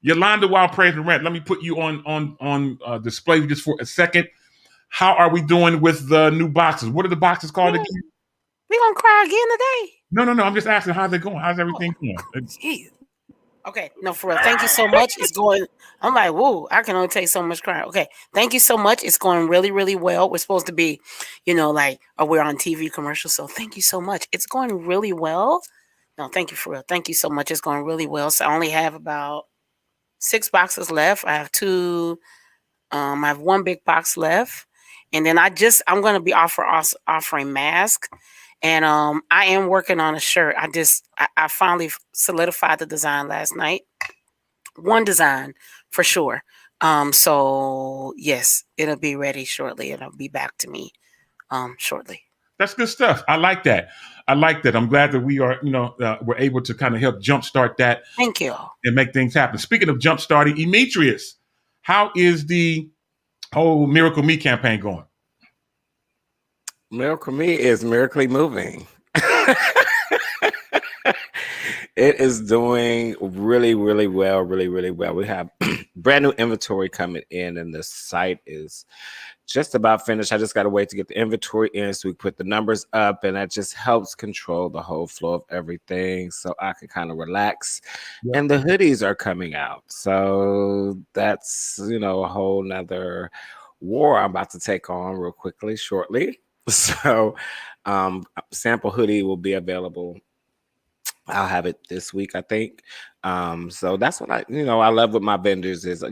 Yolanda Wild Praise and Rant, let me put you on display just for a second. How are we doing with the new boxes? What are the boxes called again? We gonna cry again today? No. I'm just asking how they're going. How's everything going? Okay, no, for real. Thank you so much. It's going. I'm like, whoa, I can only take so much crying. Okay, thank you so much. It's going really, really well. We're supposed to be, like, we're on TV commercials. So thank you so much. It's going really well. No, thank you for real. Thank you so much. It's going really well. So I only have about 6 boxes left. I have 2. I have 1 big box left. And then I'm going to be offering masks. And I am working on a shirt. I finally solidified the design last night. 1 design for sure. So yes, it'll be ready shortly. It'll be back to me shortly. That's good stuff. I like that. I'm glad that we are, we're able to kind of help jumpstart that. Thank you. And make things happen. Speaking of jumpstarting, Demetrius, how is the whole Miracle Me campaign going? Miracle Me is miraculously moving. It is doing really, really well, really, really well. We have brand new inventory coming in, and the site is just about finished. I just got to wait to get the inventory in so we put the numbers up, and that just helps control the whole flow of everything so I can kind of relax. Yep. And the hoodies are coming out. So that's, a whole nother war I'm about to take on real quickly shortly. So sample hoodie will be available. I'll have it this week, I think. So that's what I love with my vendors is, I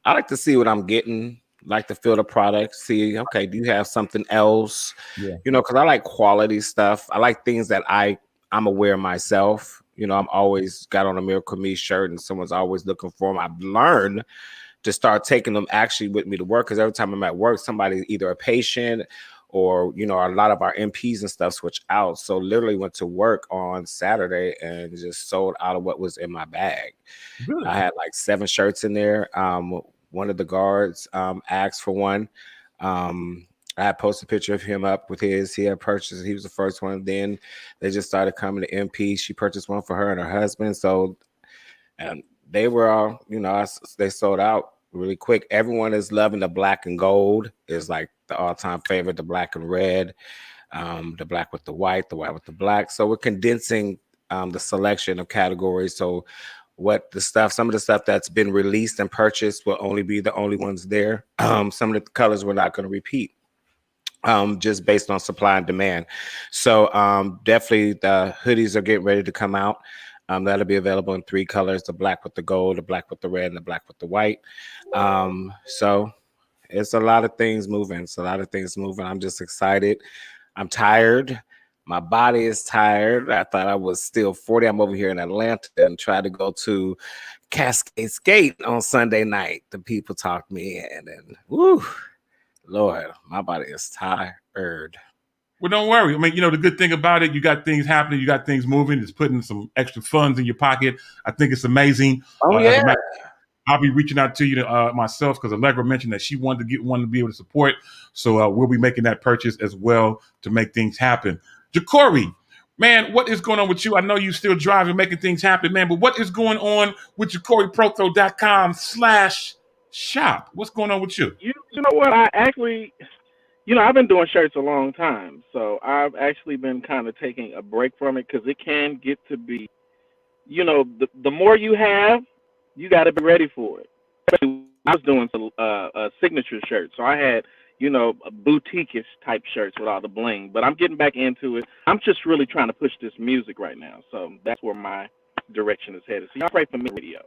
like to see what I'm getting, like to feel the product, see, okay, do you have something else? Yeah. Because I like quality stuff. I like things that I'm aware myself. I'm always got on a Miracle Me shirt and someone's always looking for them. I've learned to start taking them actually with me to work, because every time I'm at work, somebody, either a patient or, a lot of our MPs and stuff switch out. So literally went to work on Saturday and just sold out of what was in my bag. Good. I had like 7 shirts in there. One of the guards asked for one. I had posted a picture of him up with his. He had purchased. He was the first one. Then they just started coming to MP. She purchased one for her and her husband. So, and they were all, they sold out really quick. Everyone is loving the black and gold. Is like the all-time favorite, the black and red, the black with the white with the black. So we're condensing the selection of categories. So some of the stuff that's been released and purchased will only be the only ones there. Some of the colors we're not going to repeat, just based on supply and demand. So definitely the hoodies are getting ready to come out. That'll be available in 3 colors: the black with the gold, the black with the red, and the black with the white. So it's a lot of things moving. I'm just excited. I'm tired. My body is tired. I thought I was still 40. I'm over here in Atlanta and tried to go to Cascade Skate on Sunday night. The people talked me in, and woo, Lord, my body is tired. Well, don't worry. I mean, the good thing about it, you got things happening, you got things moving. It's putting some extra funds in your pocket. I think it's amazing. Oh, yeah. I'll be reaching out to you myself, because Allegra mentioned that she wanted to get one to be able to support. So we'll be making that purchase as well to make things happen. Jacory, man, what is going on with you? I know you're still driving, making things happen, man, but what is going on with JacoryProthrow.com/shop? What's going on with you? You know what? I actually, I've been doing shirts a long time, so I've actually been kind of taking a break from it, because it can get to be, the more you have, you got to be ready for it. Especially I was doing a signature shirt, so I had, a boutique-ish type shirts with all the bling. But I'm getting back into it. I'm just really trying to push this music right now, so that's where my direction is headed. So y'all pray for me, video.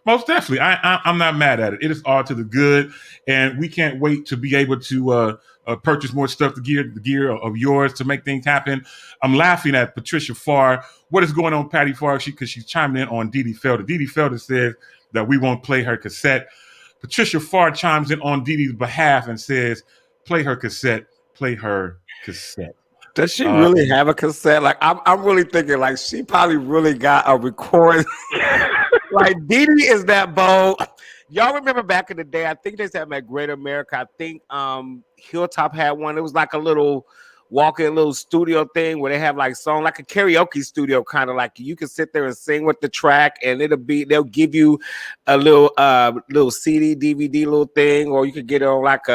Most definitely. I'm not mad at it. It is all to the good, and we can't wait to be able to purchase more stuff, the gear of yours to make things happen. I'm laughing at Patricia Farr. What is going on, Patty Farr? Because she's chiming in on Dee Dee Felder. Dee Dee Felder says that we won't play her cassette. Patricia Farr chimes in on Dee Dee's behalf and says, play her cassette, play her cassette. Does she really have a cassette? Like, I'm really thinking, like, she probably really got a recording. Like, Dee Dee is that bold. Y'all remember back in the day, I think they said at Great America, I think Hilltop had one. It was like a little walk-in little studio thing where they have like song, like a karaoke studio, kind of like you can sit there and sing with the track, and they'll give you a little CD, DVD little thing, or you could get it on like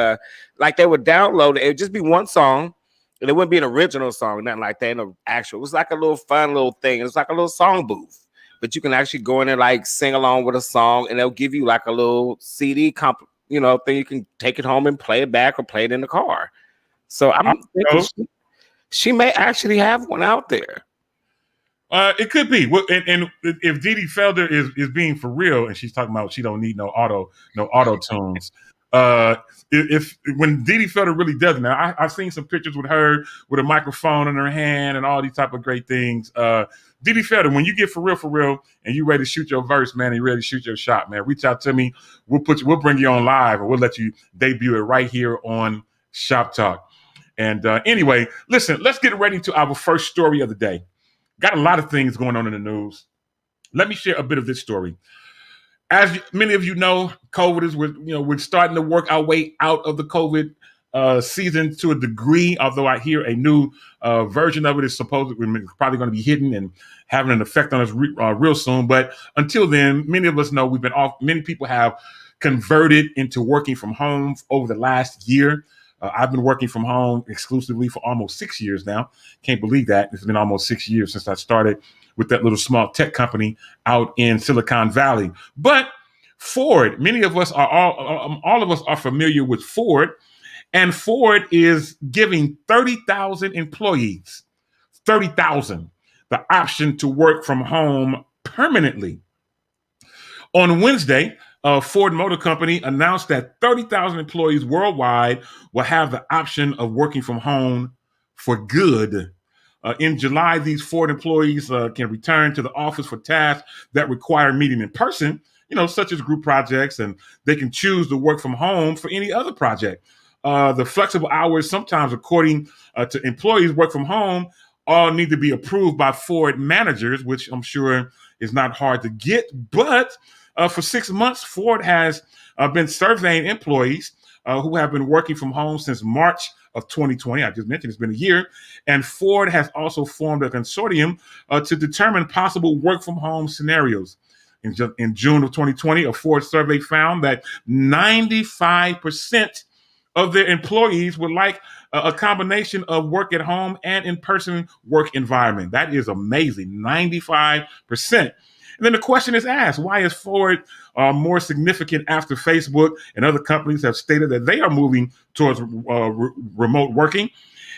they would download it. It would just be one song. And it wouldn't be an original song, nothing like that. It was like a little fun little thing. It was like a little song booth, but you can actually go in there, like sing along with a song, and they'll give you like a little CD thing. You can take it home and play it back or play it in the car. So I'm thinking she may actually have one out there. It could be. And if Dee Dee Felder is being for real, and she's talking about she don't need no auto tunes. If when Dee Dee Felder really does now, I've seen some pictures with her with a microphone in her hand and all these type of great things. Dee Dee Felder, when you get for real, and you ready to shoot your verse, man, and you ready to shoot your shot, man, reach out to me. We'll bring you on live, or we'll let you debut it right here on Shop Talk. And anyway, listen, let's get ready to our first story of the day. Got a lot of things going on in the news. Let me share a bit of this story. As many of you know, COVID we're starting to work our way out of the COVID season to a degree, although I hear a new version of it is probably going to be hidden and having an effect on us real soon. But until then, many of us know we've been off. Many people have converted into working from home over the last year. I've been working from home exclusively for almost 6 years now. Can't believe that. It's been almost 6 years since I started with that little small tech company out in Silicon Valley. But Ford, many of us are all of us are familiar with Ford, and Ford is giving 30,000 employees, 30,000, the option to work from home permanently. On Wednesday, Ford Motor Company announced that 30,000 employees worldwide will have the option of working from home for good. In July, these Ford employees can return to the office for tasks that require meeting in person, such as group projects, and they can choose to work from home for any other project. The flexible hours, sometimes according to employees work from home, all need to be approved by Ford managers, which I'm sure is not hard to get. But for 6 months, Ford has been surveying employees who have been working from home since March of 2020. I just mentioned it's been a year. And Ford has also formed a consortium to determine possible work from home scenarios. In June of 2020, a Ford survey found that 95% of their employees would like a combination of work at home and in-person work environment. That is amazing, 95%. And then the question is asked, why is Ford more significant after Facebook and other companies have stated that they are moving towards remote working?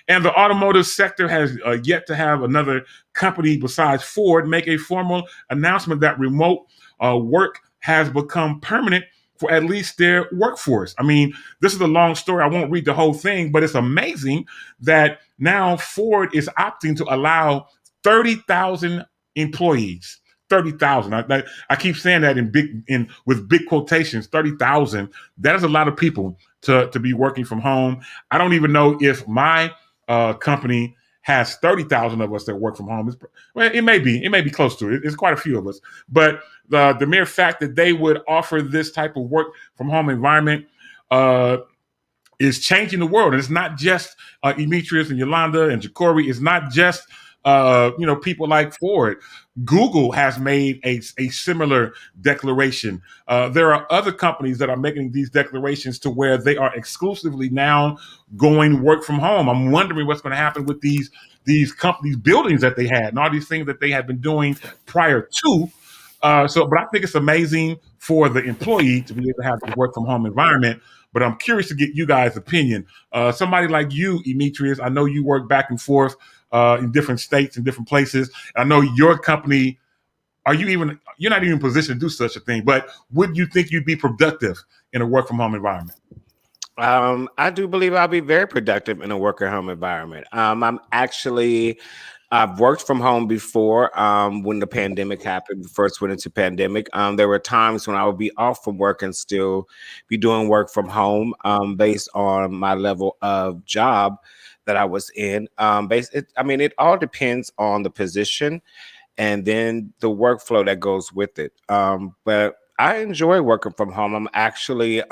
And the automotive sector has yet to have another company besides Ford make a formal announcement that remote work has become permanent for at least their workforce. I mean, this is a long story. I won't read the whole thing, but it's amazing that now Ford is opting to allow 30,000 employees. 30,000. I keep saying that with big quotations. 30,000. That is a lot of people to be working from home. I don't even know if my company has 30,000 of us that work from home. It may be close to it. It's quite a few of us. But the mere fact that they would offer this type of work from home environment is changing the world. And it's not just Demetrius and Yolanda and Jacory. It's not just people like Ford. Google has made a similar declaration. There are other companies that are making these declarations to where they are exclusively now going work from home. I'm wondering what's going to happen with these companies, buildings that they had, and all these things that they had been doing prior to. But I think it's amazing for the employee to be able to have the work from home environment. But I'm curious to get you guys' opinion. Somebody like you, Demetrius, I know you work back and forth in different states and different places. I know your company, you're not even in a position to do such a thing, but would you think you'd be productive in a work from home environment? I do believe I'll be very productive in a work at home environment. I've worked from home before when the pandemic happened, first went into pandemic. There were times when I would be off from work and still be doing work from home based on my level of job that I was in. It all depends on the position and then the workflow that goes with it. But I enjoy working from home. I'm actually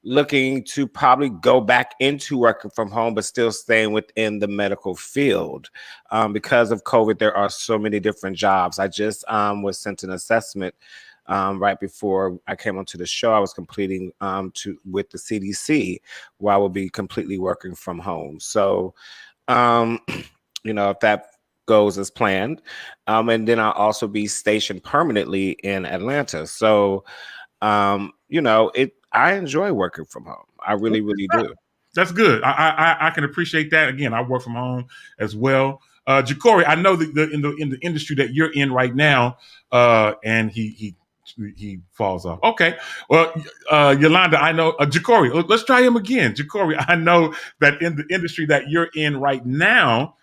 looking to probably go back into working from home, but still staying within the medical field. Because of COVID, there are so many different jobs. I just was sent an assessment right before I came onto the show. I was completing with the CDC, where I will be completely working from home. So, if that goes as planned, and then I'll also be stationed permanently in Atlanta. So, I enjoy working from home. I really, really do. That's good. I can appreciate that. Again, I work from home as well. Jacory, I know that in the industry that you're in right now, and he falls off. Okay. Well, Yolanda, I know Jacory. Let's try him again. Jacory, I know that in the industry that you're in right now,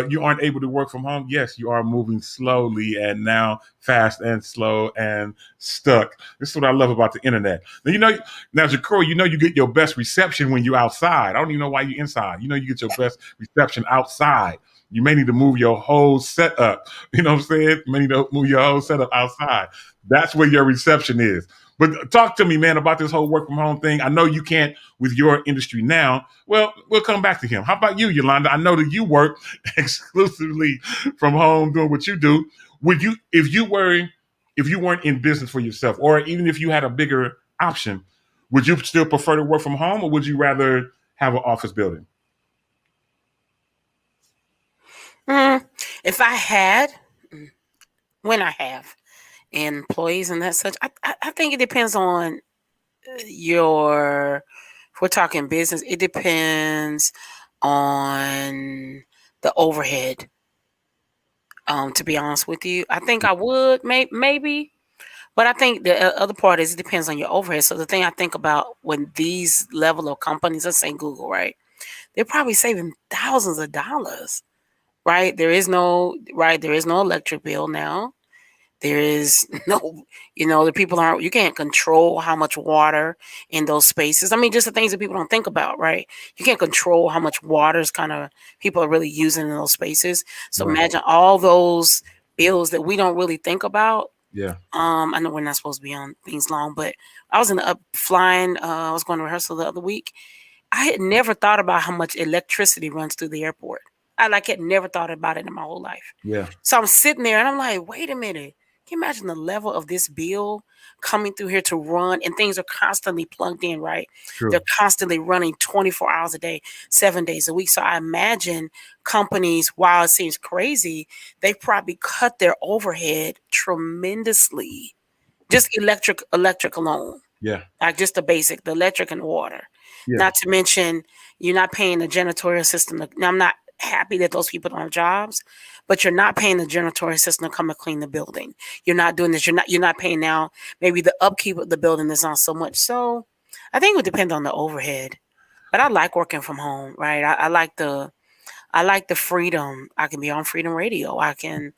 you aren't able to work from home. Yes, you are moving slowly and now fast and slow and stuck. This is what I love about the internet. Now, Jacory, you get your best reception when you're outside. I don't even know why you're inside. You get your best reception outside. You may need to move your whole setup. You know what I'm saying? You may need to move your whole setup outside. That's where your reception is. But talk to me, man, about this whole work from home thing. I know you can't with your industry now. Well, we'll come back to him. How about you, Yolanda? I know that you work exclusively from home doing what you do. Would you, if you weren't in business for yourself, or even if you had a bigger option, would you still prefer to work from home, or would you rather have an office building? If I had, when I have employees and that such, I think it depends on if we're talking business, it depends on the overhead. To be honest with you, I think I would maybe, but I think the other part is it depends on your overhead. So the thing I think about when these level of companies, let's say Google, right? They're probably saving thousands of dollars, right? There is no electric bill now. There is no, the people you can't control how much water in those spaces. I mean, just the things that people don't think about, right? You can't control how much water is people are really using in those spaces. So Right. Imagine all those bills that we don't really think about. Yeah. I know we're not supposed to be on things long, but I was flying. I was going to rehearsal the other week. I had never thought about how much electricity runs through the airport. I had never thought about it in my whole life. Yeah. So I'm sitting there and I'm like, wait a minute. Can you imagine the level of this bill coming through here to run? And things are constantly plugged in, right? True. They're constantly running 24 hours a day, 7 days a week. So I imagine companies, while it seems crazy, they probably cut their overhead tremendously. Just electric alone. Yeah. Like just the electric and water. Yeah. Not to mention, you're not paying the janitorial system. Now, I'm not happy that those people don't have jobs, but you're not paying the janitorial system to come and clean the building. You're not doing this. You're not paying now. Maybe the upkeep of the building is not so much. So I think it would depend on the overhead. But I like working from home, right? I like the freedom. I can be on Freedom Radio. I can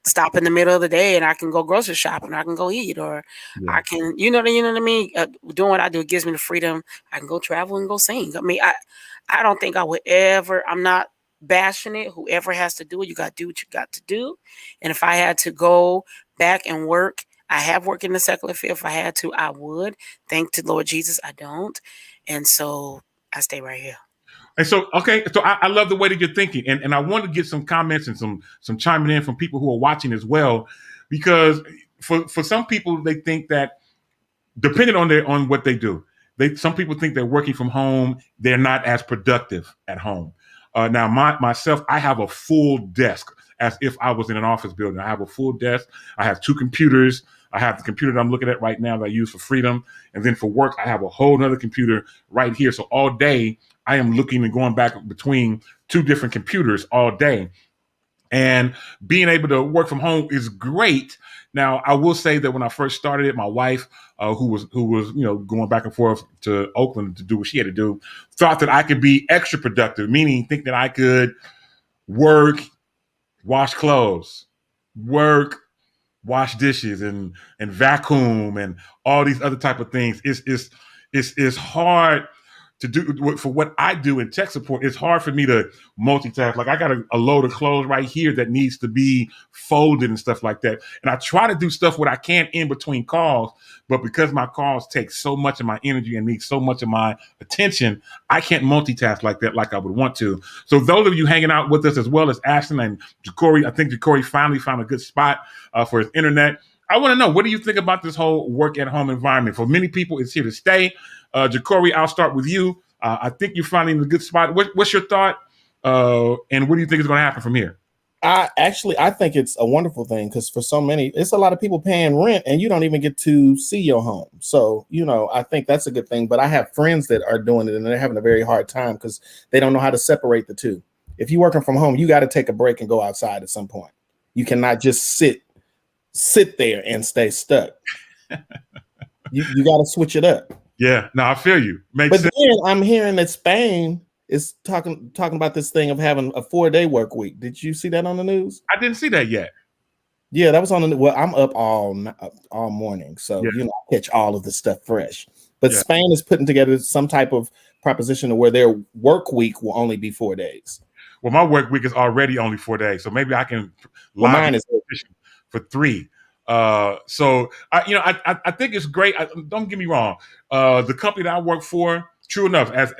stop in the middle of the day and I can go grocery shopping. I can go eat, or I can, you know what I mean? Doing what I do, it gives me the freedom. I can go travel and go sing. I mean, I don't think I would ever. I'm not bashing it. Whoever has to do it, you got to do what you got to do. And if I had to go back and work, I have worked in the secular field. If I had to, I would. Thank the Lord Jesus, I don't. And so I stay right here. And so, okay, so I love the way that you're thinking, and I want to get some comments and some chiming in from people who are watching as well, because for some people they think that depending on what they do, some people think they're working from home, they're not as productive at home. Now, myself, I have a full desk as if I was in an office building. I have a full desk. I have 2 computers. I have the computer that I'm looking at right now that I use for Freedom. And then for work, I have a whole nother computer right here. So all day, I am looking and going back between 2 different computers all day. And being able to work from home is great. Now, I will say that when I first started it, my wife, who was going back and forth to Oakland to do what she had to do, thought that I could be extra productive, meaning think that I could work, wash clothes, wash dishes, and vacuum, and all these other type of things. It's hard to do for what I do in tech support. It's hard for me to multitask. Like I got a load of clothes right here that needs to be folded and stuff like that. And I try to do stuff what I can in between calls, but because my calls take so much of my energy and need so much of my attention, I can't multitask like that, like I would want to. So those of you hanging out with us, as well as Ashton and Jacory, I think Jacory finally found a good spot for his internet. I want to know, what do you think about this whole work at home environment? For many people, it's here to stay. Jacory, I'll start with you. I think you're finding a good spot. What's your thought? And what do you think is going to happen from here? I think it's a wonderful thing, because for so many, it's a lot of people paying rent and you don't even get to see your home. So, I think that's a good thing. But I have friends that are doing it and they're having a very hard time because they don't know how to separate the two. If you're working from home, you got to take a break and go outside at some point. You cannot just sit there and stay stuck. You got to switch it up. Yeah, no, I feel you. But then I'm hearing that Spain is talking about this thing of having a 4-day work week. Did you see that on the news? I didn't see that yet. Yeah, that was on the. Well, I'm up all morning, so I catch all of the stuff fresh. But Spain is putting together some type of proposition where their work week will only be 4 days. Well, my work week is already only 4 days, so maybe I can mine is for 3. So I think it's great. Don't get me wrong. The company that I work for, true enough, as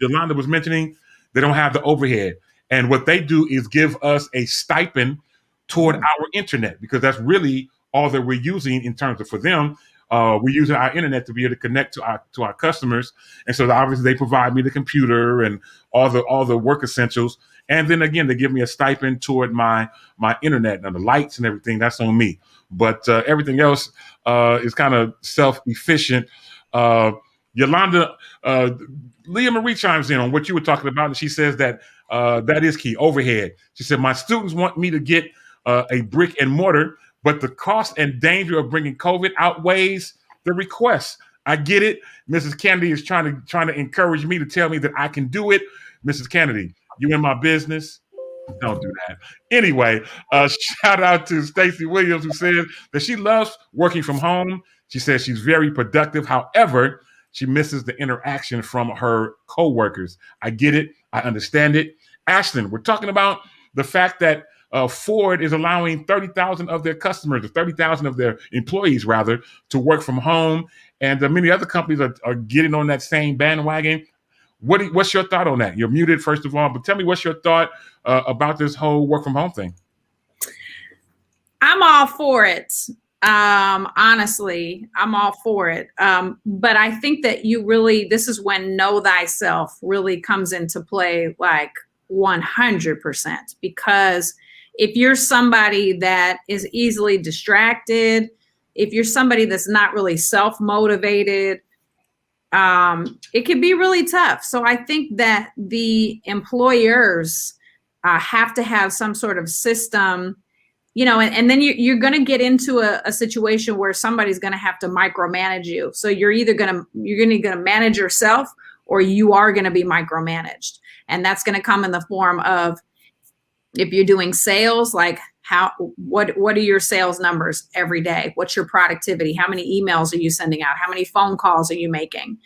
Yolanda was mentioning, they don't have the overhead. And what they do is give us a stipend toward our internet, because that's really all that we're using in terms of, for them, we're using our internet to be able to connect to our customers. And so obviously they provide me the computer and all the work essentials. And then again, they give me a stipend toward my internet. Now the lights and everything, that's on me. But everything else is kind of self-efficient. Yolanda, Leah Marie chimes in on what you were talking about, and she says that that is key, overhead. She said, my students want me to get a brick and mortar, but the cost and danger of bringing COVID outweighs the request. I get it. Mrs. Kennedy is trying to encourage me to tell me that I can do it. Mrs. Kennedy, you in my business? Don't do that. Anyway, shout out to Stacey Williams, who says that she loves working from home. She says she's very productive. However, she misses the interaction from her coworkers. I get it. I understand it. Ashton, we're talking about the fact that Ford is allowing 30,000 of their customers, or 30,000 of their employees, rather, to work from home. And many other companies are getting on that same bandwagon. What's your thought on that? You're muted, first of all, but tell me, what's your thought about this whole work from home thing? I'm all for it. Honestly, I'm all for it. But I think that this is when know thyself really comes into play, like 100%, because if you're somebody that is easily distracted, if you're somebody that's not really self-motivated, it can be really tough. So I think that the employers have to have some sort of system, and then you're going to get into a situation where somebody's going to have to micromanage you. So you're going to manage yourself, or you are going to be micromanaged. And that's going to come in the form of, if you're doing sales, like what are your sales numbers every day? What's your productivity? How many emails are you sending out? How many phone calls are you making?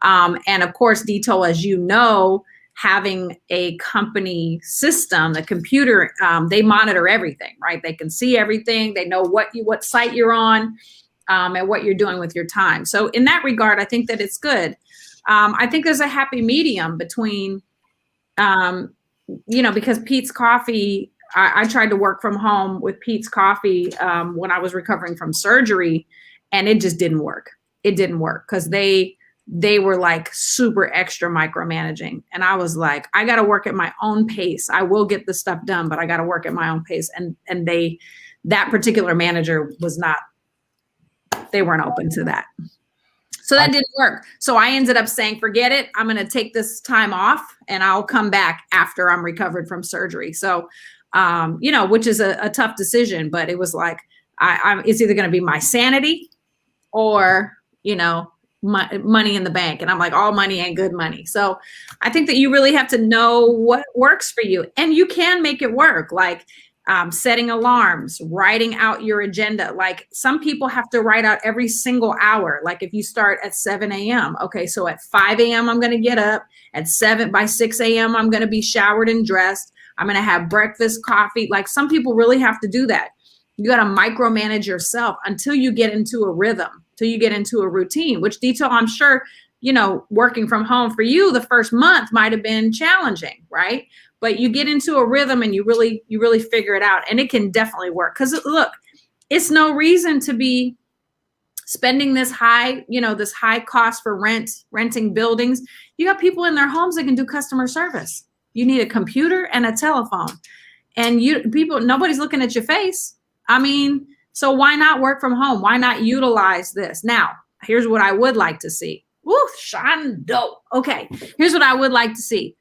And of course, Detail, as you know, having a company system, the computer, they monitor everything, right? They can see everything. They know what site you're on, and what you're doing with your time. So in that regard, I think that it's good. I think there's a happy medium between, because Peet's Coffee, I tried to work from home with Peet's Coffee when I was recovering from surgery, and it just didn't work. It didn't work because they were like super extra micromanaging. And I was like, I got to work at my own pace. I will get the stuff done, but I got to work at my own pace. And that particular manager they weren't open to that. So that didn't work. So I ended up saying, forget it. I'm going to take this time off and I'll come back after I'm recovered from surgery. So, which is a tough decision, but it was like, it's either going to be my sanity or, money in the bank. And I'm like, all money ain't good money. So I think that you really have to know what works for you, and you can make it work. Like, setting alarms, writing out your agenda. Like, some people have to write out every single hour. Like, if you start at 7 a.m., okay, so at 5 a.m., I'm going to get up. By 6 a.m., I'm going to be showered and dressed. I'm going to have breakfast, coffee. Like, some people really have to do that. You got to micromanage yourself until you get into a rhythm, till you get into a routine, which, Detail, I'm sure, working from home for you, the first month might have been challenging, right? But you get into a rhythm and you really figure it out, and it can definitely work. Because look, it's no reason to be spending this high cost for renting buildings. You got people in their homes that can do customer service. You need a computer and a telephone, and nobody's looking at your face. I mean, so why not work from home? Why not utilize this? Now, here's what I would like to see. Woo, Shondo. Okay, here's what I would like to see.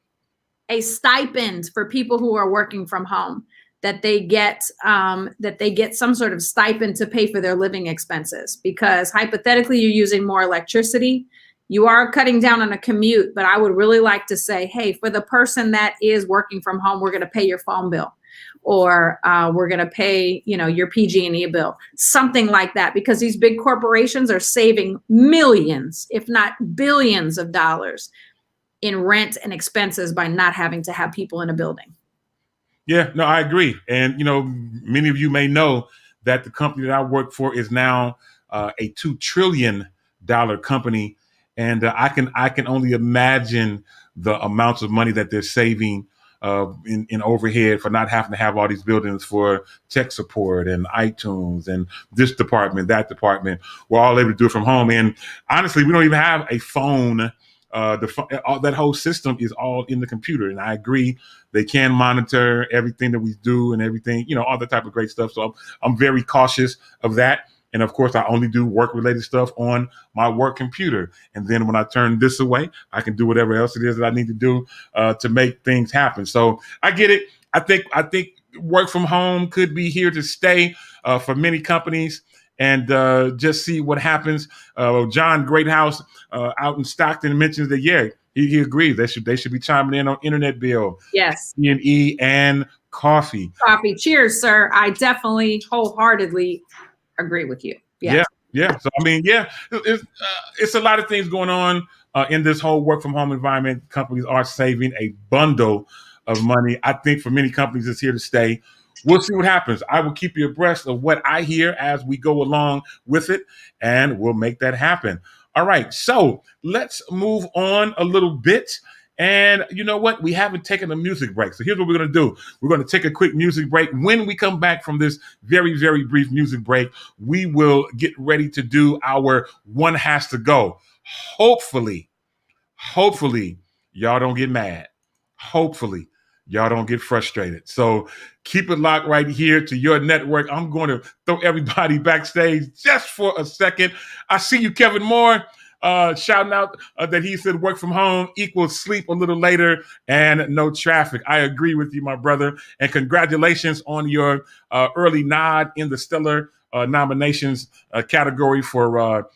A stipend for people who are working from home, that they get some sort of stipend to pay for their living expenses, because hypothetically you're using more electricity. You are cutting down on a commute, but I would really like to say, hey, for the person that is working from home, we're going to pay your phone bill, or we're going to pay, your PG&E bill, something like that, because these big corporations are saving millions, if not billions of dollars in rent and expenses by not having to have people in a building. Yeah, no, I agree. And, many of you may know that the company that I work for is now a $2 trillion company. And I can only imagine the amounts of money that they're saving in overhead for not having to have all these buildings for tech support and iTunes and this department, that department. We're all able to do it from home. And honestly, we don't even have a phone. That whole system is all in the computer. And I agree, they can monitor everything that we do and everything, all that type of great stuff. So I'm very cautious of that. And of course, I only do work-related stuff on my work computer. And then when I turn this away, I can do whatever else it is that I need to do to make things happen. So I get it. I think work from home could be here to stay for many companies. And just see what happens. John Greathouse out in Stockton mentions that, he agrees. They should be chiming in on internet bill. Yes. E&E and coffee. Coffee. Cheers, sir. I definitely wholeheartedly agree with you. Yeah. So, I mean, it's a lot of things going on in this whole work from home environment. Companies are saving a bundle of money. I think for many companies, it's here to stay. We'll see what happens. I will keep you abreast of what I hear as we go along with it, and we'll make that happen. All right, so let's move on a little bit. And you know what? We haven't taken a music break. So here's what we're going to do. We're going to take a quick music break. When we come back from this very, very brief music break, we will get ready to do our One Has to Go. Hopefully, y'all don't get mad. Hopefully, y'all don't get frustrated. So keep it locked right here to your network. I'm going to throw everybody backstage just for a second. I see you, Kevin Moore. Shouting out that he said work from home equals sleep a little later and no traffic. I agree with you, my brother. And congratulations on your early nod in the Stellar nominations category for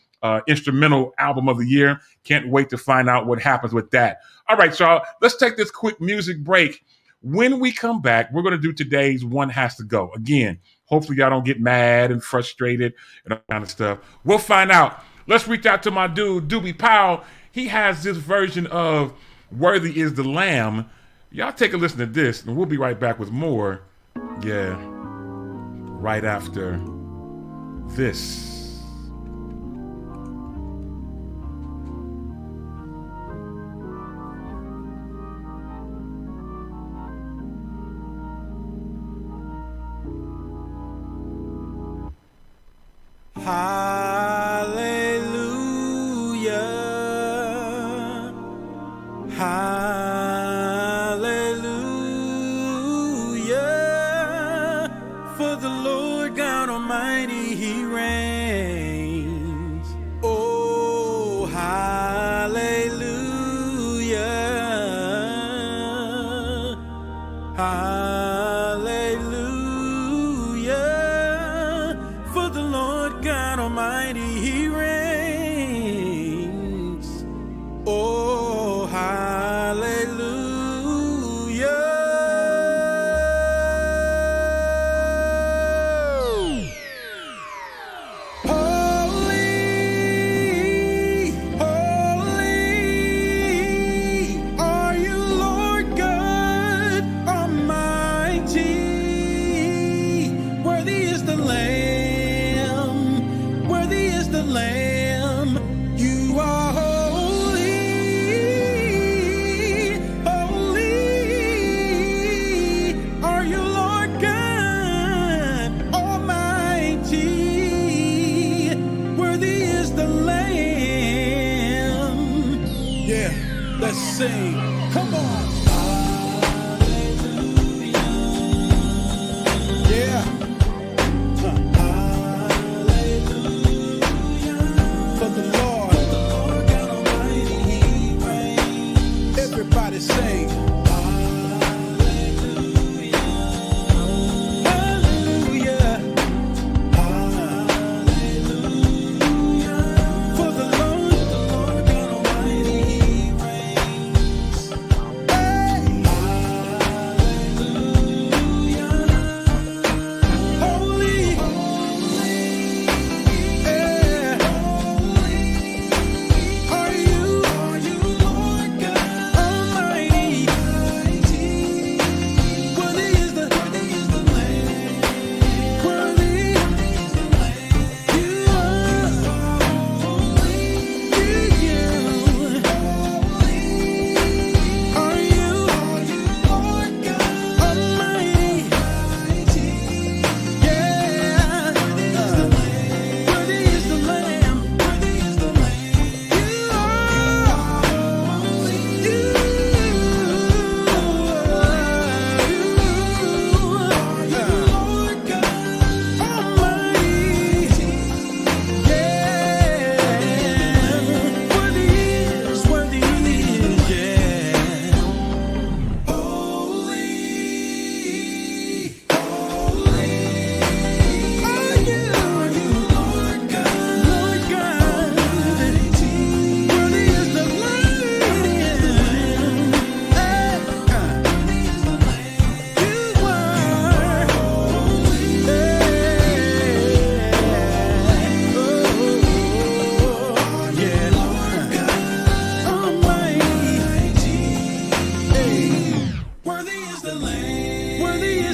Instrumental Album of the Year. Can't wait to find out what happens with that. All right, y'all, let's take this quick music break. When we come back, we're going to do today's One Has to Go. Again, hopefully y'all don't get mad and frustrated and all kind of stuff. We'll find out. Let's reach out to my dude, Doobie Powell. He has this version of Worthy is the Lamb. Y'all take a listen to this, and we'll be right back with more. Yeah, right after this. Hallelujah. Hallelujah. For the Lord God Almighty, He reigns. Oh, hallelujah. Hallelujah. For the Lord God Almighty, He reigns. Oh, hallelujah. Holy, holy are you, Lord God Almighty. Worthy is the Lamb. Worthy is the Lamb. You are holy. Holy are you, Lord God Almighty. Worthy is the Lamb. Yeah, let's sing. Come on. Hallelujah. Yeah. Hallelujah. For the Lord God Almighty, He reigns. Everybody sing. Hallelujah. Hallelujah. Hallelujah. For the Lord God Almighty, He reigns.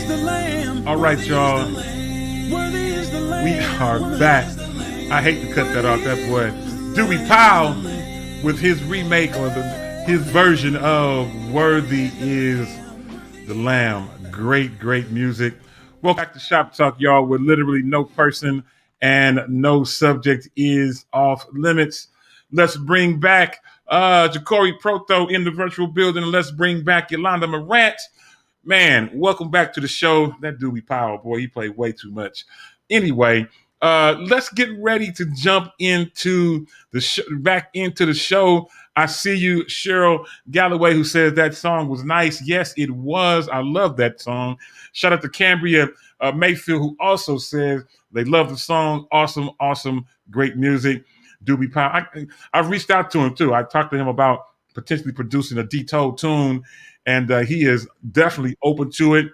is the Lamb. All right, y'all. Worthy is the Lamb. We are back. I hate to cut that off. That boy, Dewey Powell, with his remake or his version of "Worthy Is the Lamb." Great, great music. Welcome back to Shop Talk, y'all. Where literally no person and no subject is off limits. Let's bring back Ja'Cory Proto in the virtual building. Let's bring back Yolanda Morant. Man, welcome back to the show. That Dewey Powell, boy, he played way too much. Anyway, let's get ready to jump into back into the show. I see you, Cheryl Galloway, who says that song was nice. Yes, it was. I love that song. Shout out to Cambria Mayfield, who also says they love the song. Awesome, awesome, great music. Dewey Powell. I've reached out to him too. I talked to him about potentially producing a D-Toll tune, and he is definitely open to it.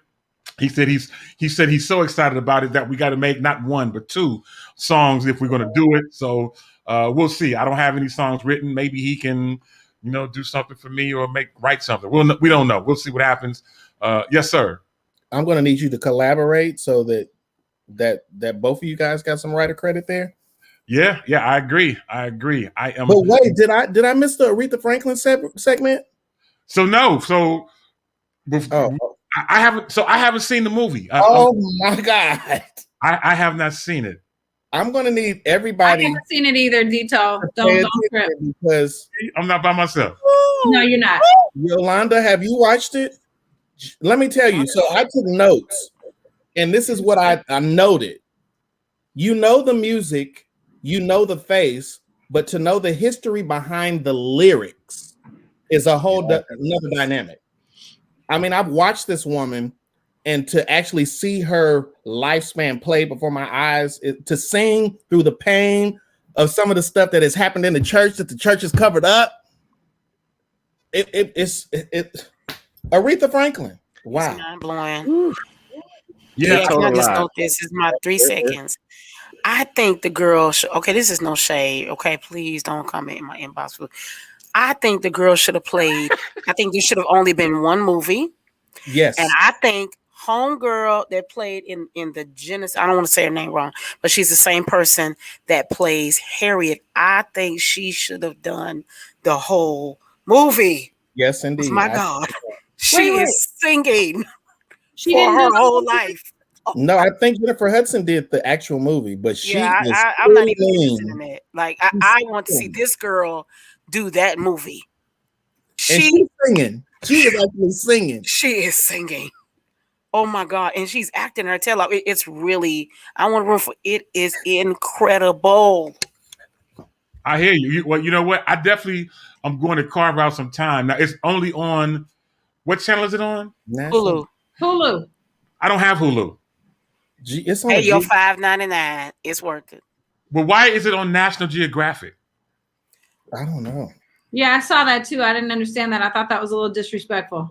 He said he's so excited about it that we got to make not one but two songs if we're going to do it. So we'll see. I don't have any songs written. Maybe he can, do something for me or write something. We don't know. We'll see what happens. Yes, sir. I'm going to need you to collaborate so that both of you guys got some writer credit there. Yeah, I agree. I am. But wait, did I miss the Aretha Franklin segment? So no. So I haven't seen the movie. Oh my God. I have not seen it. I'm gonna need everybody. I haven't seen it either, Dito. Don't trip. Because I'm not by myself. No, you're not. Yolanda, have you watched it? Let me tell you. So I took notes, and this is what I noted. You know the music, you know the face, but to know the history behind the lyrics is a whole another dynamic. I mean, I've watched this woman, and to actually see her lifespan play before my eyes, to sing through the pain of some of the stuff that has happened in the church that the church has covered up. It's Aretha Franklin. Wow. It's mind-blowing. Yeah, Can I just note this is my 3 seconds. I think the girl okay, this is no shade. Okay, please don't comment in my inbox. I think the girl should have played. I think there should have only been one movie. Yes. And I think homegirl that played in the Genesis, I don't want to say her name wrong, but she's the same person that plays Harriet. I think she should have done the whole movie. Yes, indeed. My God. She is singing She for didn't her do whole life. No, I think Jennifer Hudson did the actual movie, but I'm not even interested in it. Like I want to see this girl do that movie. She's singing. She is actually singing. She is singing. Oh my God. And she's acting her tail off. It's really, I want to room for it is incredible. I hear you. Well, you know what? I'm going to carve out some time. Now it's only on, what channel is it on? Hulu. I don't have Hulu. It's on Hey, your $5.99. It's worth it. But why is it on National Geographic? I don't know. Yeah, I saw that too. I didn't understand that. I thought that was a little disrespectful.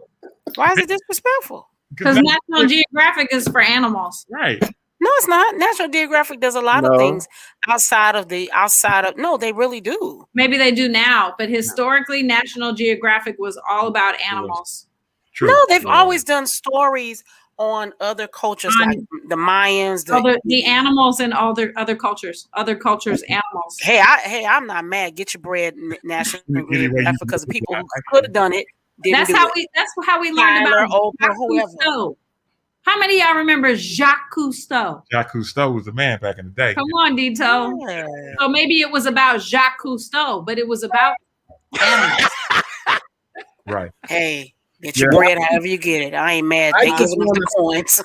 Why is it disrespectful? Because National Geographic is for animals. Right. No, it's not. National Geographic does a lot of things outside of. No, they really do. Maybe they do now, but historically, National Geographic was all about animals. True. No, they've always done stories on other cultures, like the Mayans, the animals and all their other cultures, animals. Hey, I'm not mad. Get your bread, National Geographic, because the people who could have done it didn't. That's how we learned about Oprah, whoever. Cousteau. How many of y'all remember Jacques Cousteau? Jacques Cousteau was the man back in the day. Come on, Dito. Yeah. So maybe it was about Jacques Cousteau, but it was about animals. Right. Hey. Get your bread however you get it. I ain't mad. They giving us the coins.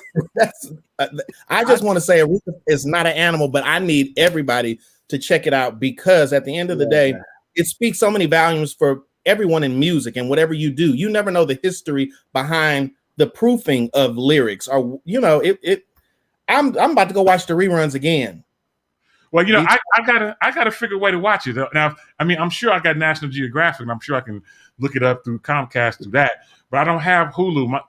I just want to say Aretha is not an animal, but I need everybody to check it out because at the end of the day, it speaks so many volumes for everyone in music and whatever you do. You never know the history behind the proofing of lyrics, or I'm about to go watch the reruns again. Well, I gotta figure a way to watch it. Now, I mean, I'm sure I got National Geographic, and I'm sure I can look it up through Comcast through that. But I don't have Hulu.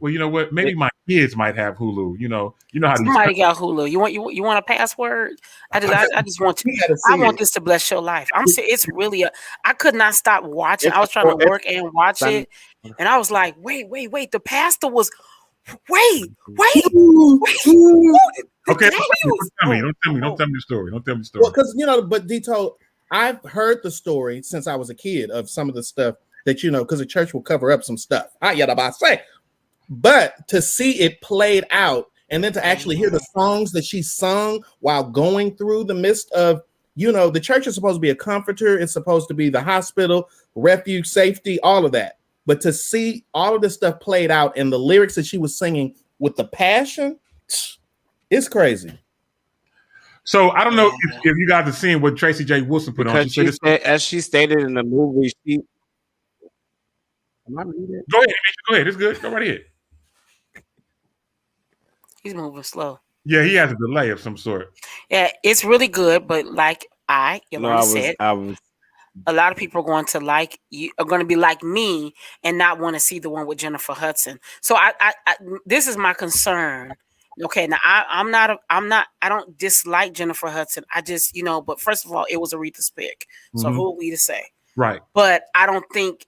Well, you know what? Maybe my kids might have Hulu. You know how somebody got Hulu. You want a password? I just want to. I want this to bless your life. I'm saying it's really I could not stop watching. I was trying to work and watch it, and I was like, wait. The pastor was Wait. Okay, Daddy was- don't tell me the story. Don't tell me the story. Well, because but Dito, I've heard the story since I was a kid of some of the stuff that because the church will cover up some stuff. But to see it played out and then to actually hear the songs that she sung while going through the midst of, the church is supposed to be a comforter. It's supposed to be the hospital, refuge, safety, all of that. But to see all of this stuff played out and the lyrics that she was singing with the passion, it's crazy. So I don't know if you guys are seeing what Tracy J. Wilson put on. Because as she stated in the movie, Am I muted? Go ahead. It's good. Go right ahead. He's moving slow. Yeah, he has a delay of some sort. Yeah, it's really good, but like Yolanda said, a lot of people are going to be like me and not want to see the one with Jennifer Hudson. So I this is my concern. Okay, now I don't dislike Jennifer Hudson. I just, but first of all, it was Aretha's pick. So who are we to say? Right. But I don't think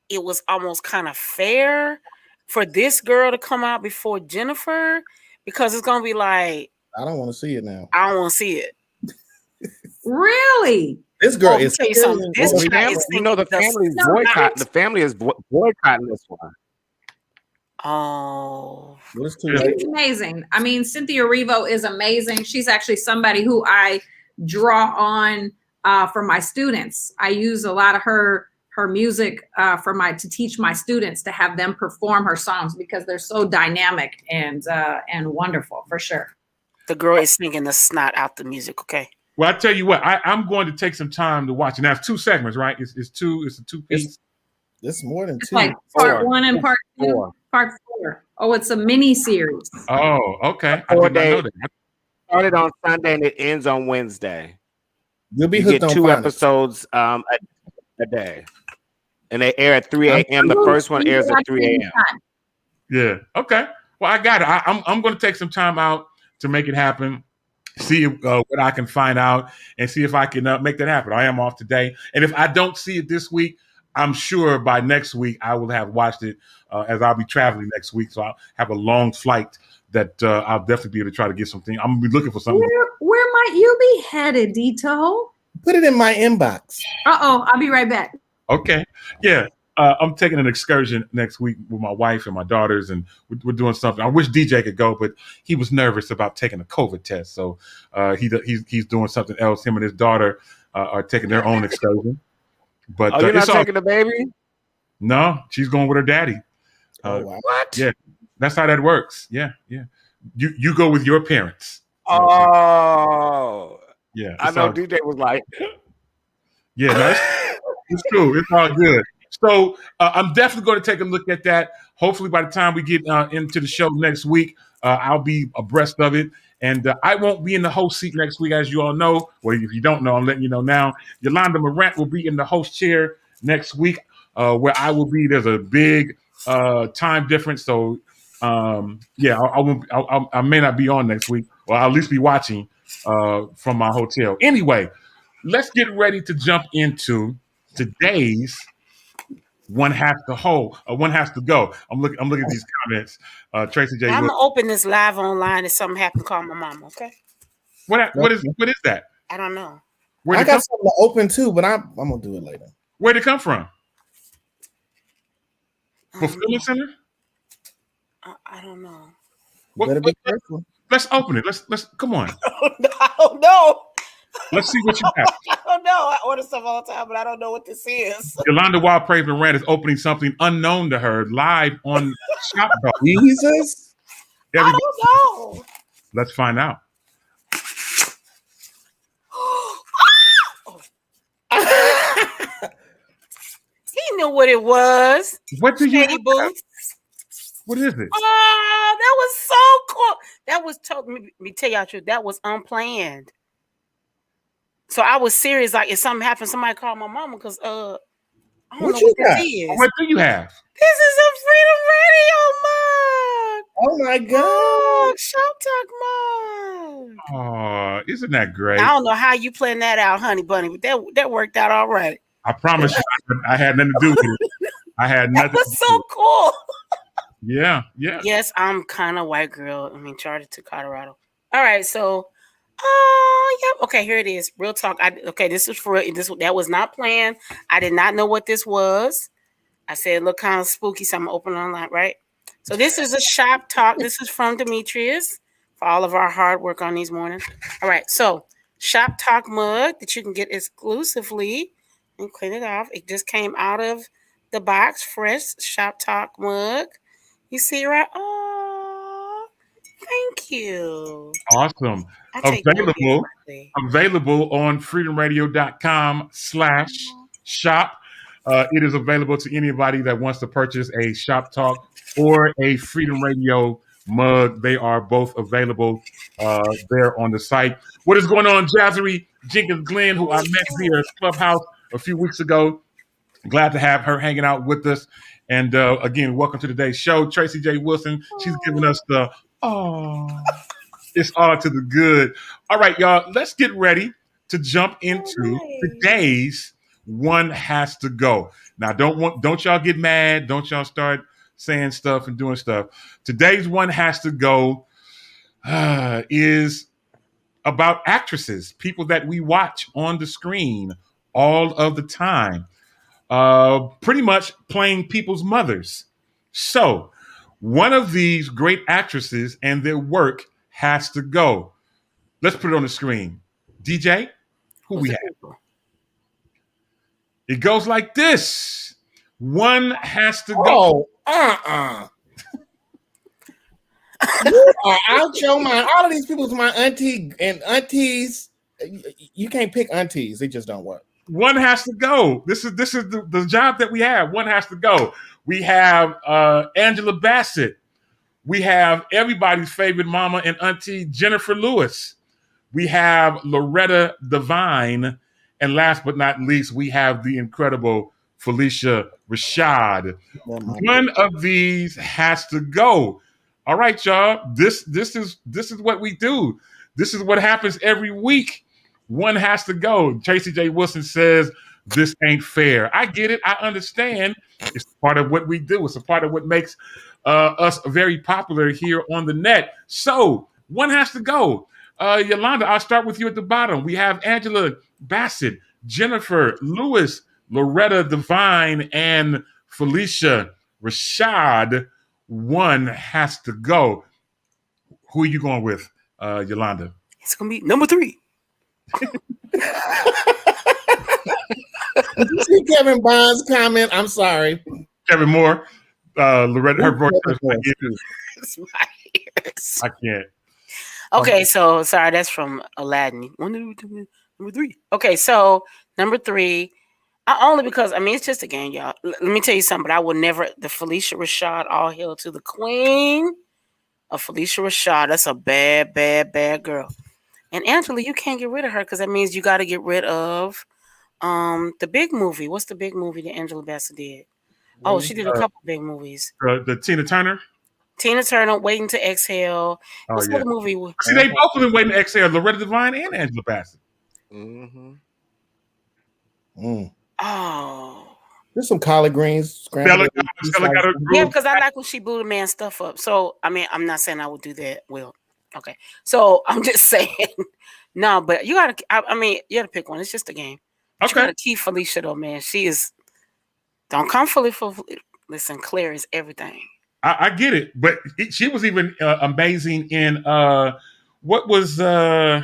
it was almost kind of fair for this girl to come out before Jennifer, because it's going to be like, I don't want to see it now. I don't want to see it. Really? This girl is tell you something. This guy is the family is boycotting this one. Oh, it's amazing. I mean, Cynthia Erivo is amazing. She's actually somebody who I draw on for my students. I use a lot of her music to teach my students, to have them perform her songs, because they're so dynamic and wonderful, for sure. The girl is singing the snot out the music. Okay. Well, I tell you what, I'm going to take some time to watch. And that's 2 segments, right? It's a 2-piece. It's more than It's 2. like part 1 and part 2. Part 4. Oh, it's a mini series. Oh, okay. I 4 did not know days. that. Started on Sunday and it ends on Wednesday. You'll be You hooked get on 2 finance. episodes a day. And they air at 3 a.m. The first one airs at 3 a.m. Yeah. Okay. Well, I got it. I'm going to take some time out to make it happen. See what I can find out and see if I can make that happen. I am off today. And if I don't see it this week, I'm sure by next week I will have watched it, as I'll be traveling next week. So I'll have a long flight that I'll definitely be able to try to get something. I'm going to be looking for something. Where might you be headed, Dito? Put it in my inbox. I'll be right back. Okay. Yeah. I'm taking an excursion next week with my wife and my daughters, and we're doing something. I wish DJ could go, but he was nervous about taking a COVID test. So he's doing something else. Him and his daughter are taking their own excursion. But you're not taking the baby? No, she's going with her daddy. Wow. What? Yeah, that's how that works. Yeah. You go with your parents. Oh. Yeah. I know DJ was like. Yeah, no, it's true. It's all good. So I'm definitely going to take a look at that. Hopefully by the time we get into the show next week, I'll be abreast of it. And I won't be in the host seat next week, as you all know. Well, if you don't know, I'm letting you know now. Yolanda Morant will be in the host chair next week, where I will be. There's a big time difference. So, I may not be on next week, or I'll at least be watching from my hotel. Anyway, let's get ready to jump into today's One Has to Go. I'm looking at these comments. Tracy J. I'm gonna open this live online. If something happened, call my mama. Okay. What is that? I don't know. Where'd I it got come, something to open too, but I'm gonna do it later. where'd it come from? Fulfillment Center? I don't know. Better be careful. Let's open it. Let's come on. I don't know. Let's see what you have. I don't know. I order stuff all the time, but I don't know what this is. Yolanda Wild Praise Morant is opening something unknown to her live on Shop Talk. Jesus. I don't know. Let's find out. He knew what it was. What do you Shady have? Boots. What is it? Oh, that was so cool. That was me tell y'all the truth. That was unplanned. So I was serious. Like, if something happened, somebody call my mama, because I don't What know you what got? this is. What do you have? This is a Freedom Radio mug. Oh my God. Oh, Shop Talk mug. Oh, isn't that great? I don't know how you planned that out, honey bunny, but that worked out all right. I promise you, I had nothing to do with it. I had nothing. That was so cool. Yeah. Yes, I'm kind of white girl. I mean, chartered to Colorado. All right, so, yep. Okay, here it is. Real talk. This is for this. That was not planned. I did not know what this was. I said it looked kind of spooky, so I'm gonna open it online, right? So this is a shop talk. This is from Demetrius for all of our hard work on these mornings. All right, so shop talk mug that you can get exclusively and clean it off. It just came out of the box, fresh shop talk mug. You see right? Oh, thank you. Awesome. I take one big birthday. Available on freedomradio.com/shop. It is available to anybody that wants to purchase a Shop Talk or a Freedom Radio mug. They are both available there on the site. What is going on, Jazzery Jenkins Glenn, who I met via Clubhouse a few weeks ago? Glad to have her hanging out with us. And again, welcome to today's show. Tracy J. Wilson, she's giving us the, it's all to the good. All right, y'all, let's get ready to jump into today's One Has to Go. Now, don't y'all get mad. Don't y'all start saying stuff and doing stuff. Today's One Has to Go is about actresses, people that we watch on the screen all of the time. Pretty much playing people's mothers. So, one of these great actresses and their work has to go. Let's put it on the screen. DJ, who we have? It goes like this. One has to go. You are out your mind. All of these people is my auntie and aunties. You can't pick aunties. They just don't work. One has to go. This is the job that we have. One has to go. We have Angela Bassett. We have everybody's favorite mama and auntie, Jennifer Lewis. We have Loretta Devine. And last but not least, we have the incredible Felicia Rashad. One of these has to go. All right, y'all. This is what we do. This is what happens every week. One has to go. Tracy J. Wilson says, this ain't fair. I get it. I understand. It's part of what we do. It's a part of what makes us very popular here on the net. So one has to go. Yolanda, I'll start with you at the bottom. We have Angela Bassett, Jennifer Lewis, Loretta Devine, and Felicia Rashad. One has to go. Who are you going with, Yolanda? It's going to be number 3. Did you see Kevin Bond's comment? I'm sorry. Kevin Moore. Loretta, her voice. It's my ears. I can't. Okay, so sorry, that's from Aladdin. Number 3. Okay, so number 3. Only because it's just a game, y'all. Let me tell you something. But I will never. The Felicia Rashad, all hail to the queen of Felicia Rashad. That's a bad, bad, bad girl. And Angela, you can't get rid of her because that means you got to get rid of the big movie. What's the big movie that Angela Bassett did? Oh, she did a couple big movies. The Tina Turner. Tina Turner, Waiting to Exhale. What's the movie? See, they both have been Waiting to Exhale. Loretta Devine and Angela Bassett. Mm-hmm. Oh. There's some collard greens. Yeah, because I like when she blew the man's stuff up. So, I'm not saying I would do that. Well, okay. So, I'm just saying. No, but you got to, you got to pick one. It's just a game. But you got to keep Felicia, though, man. She is, don't come fully for, listen, Claire is everything. I get it. But she was even amazing in, what was, it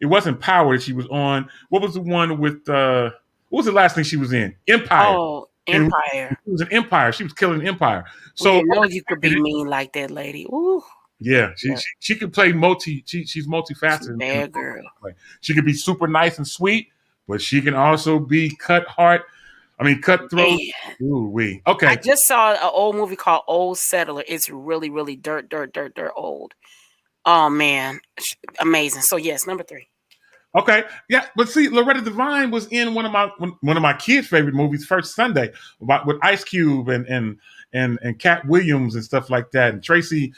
wasn't Power that she was on. What was the one with, what was the last thing she was in? Empire. Oh, Empire. She was an Empire. She was killing Empire. So you know you could be mean like that lady. Ooh. Yeah, she could play she's multifaceted. She's a bad girl. She could be super nice and sweet, but she can also be cutthroat. Ooh wee. Okay. I just saw an old movie called Old Settler. It's really, really dirt old. Oh man, amazing. So yes, number 3. Okay, yeah, but see, Loretta Devine was in one of my kids' favorite movies, First Sunday, with Ice Cube and and Cat Williams and stuff like that, and Tracy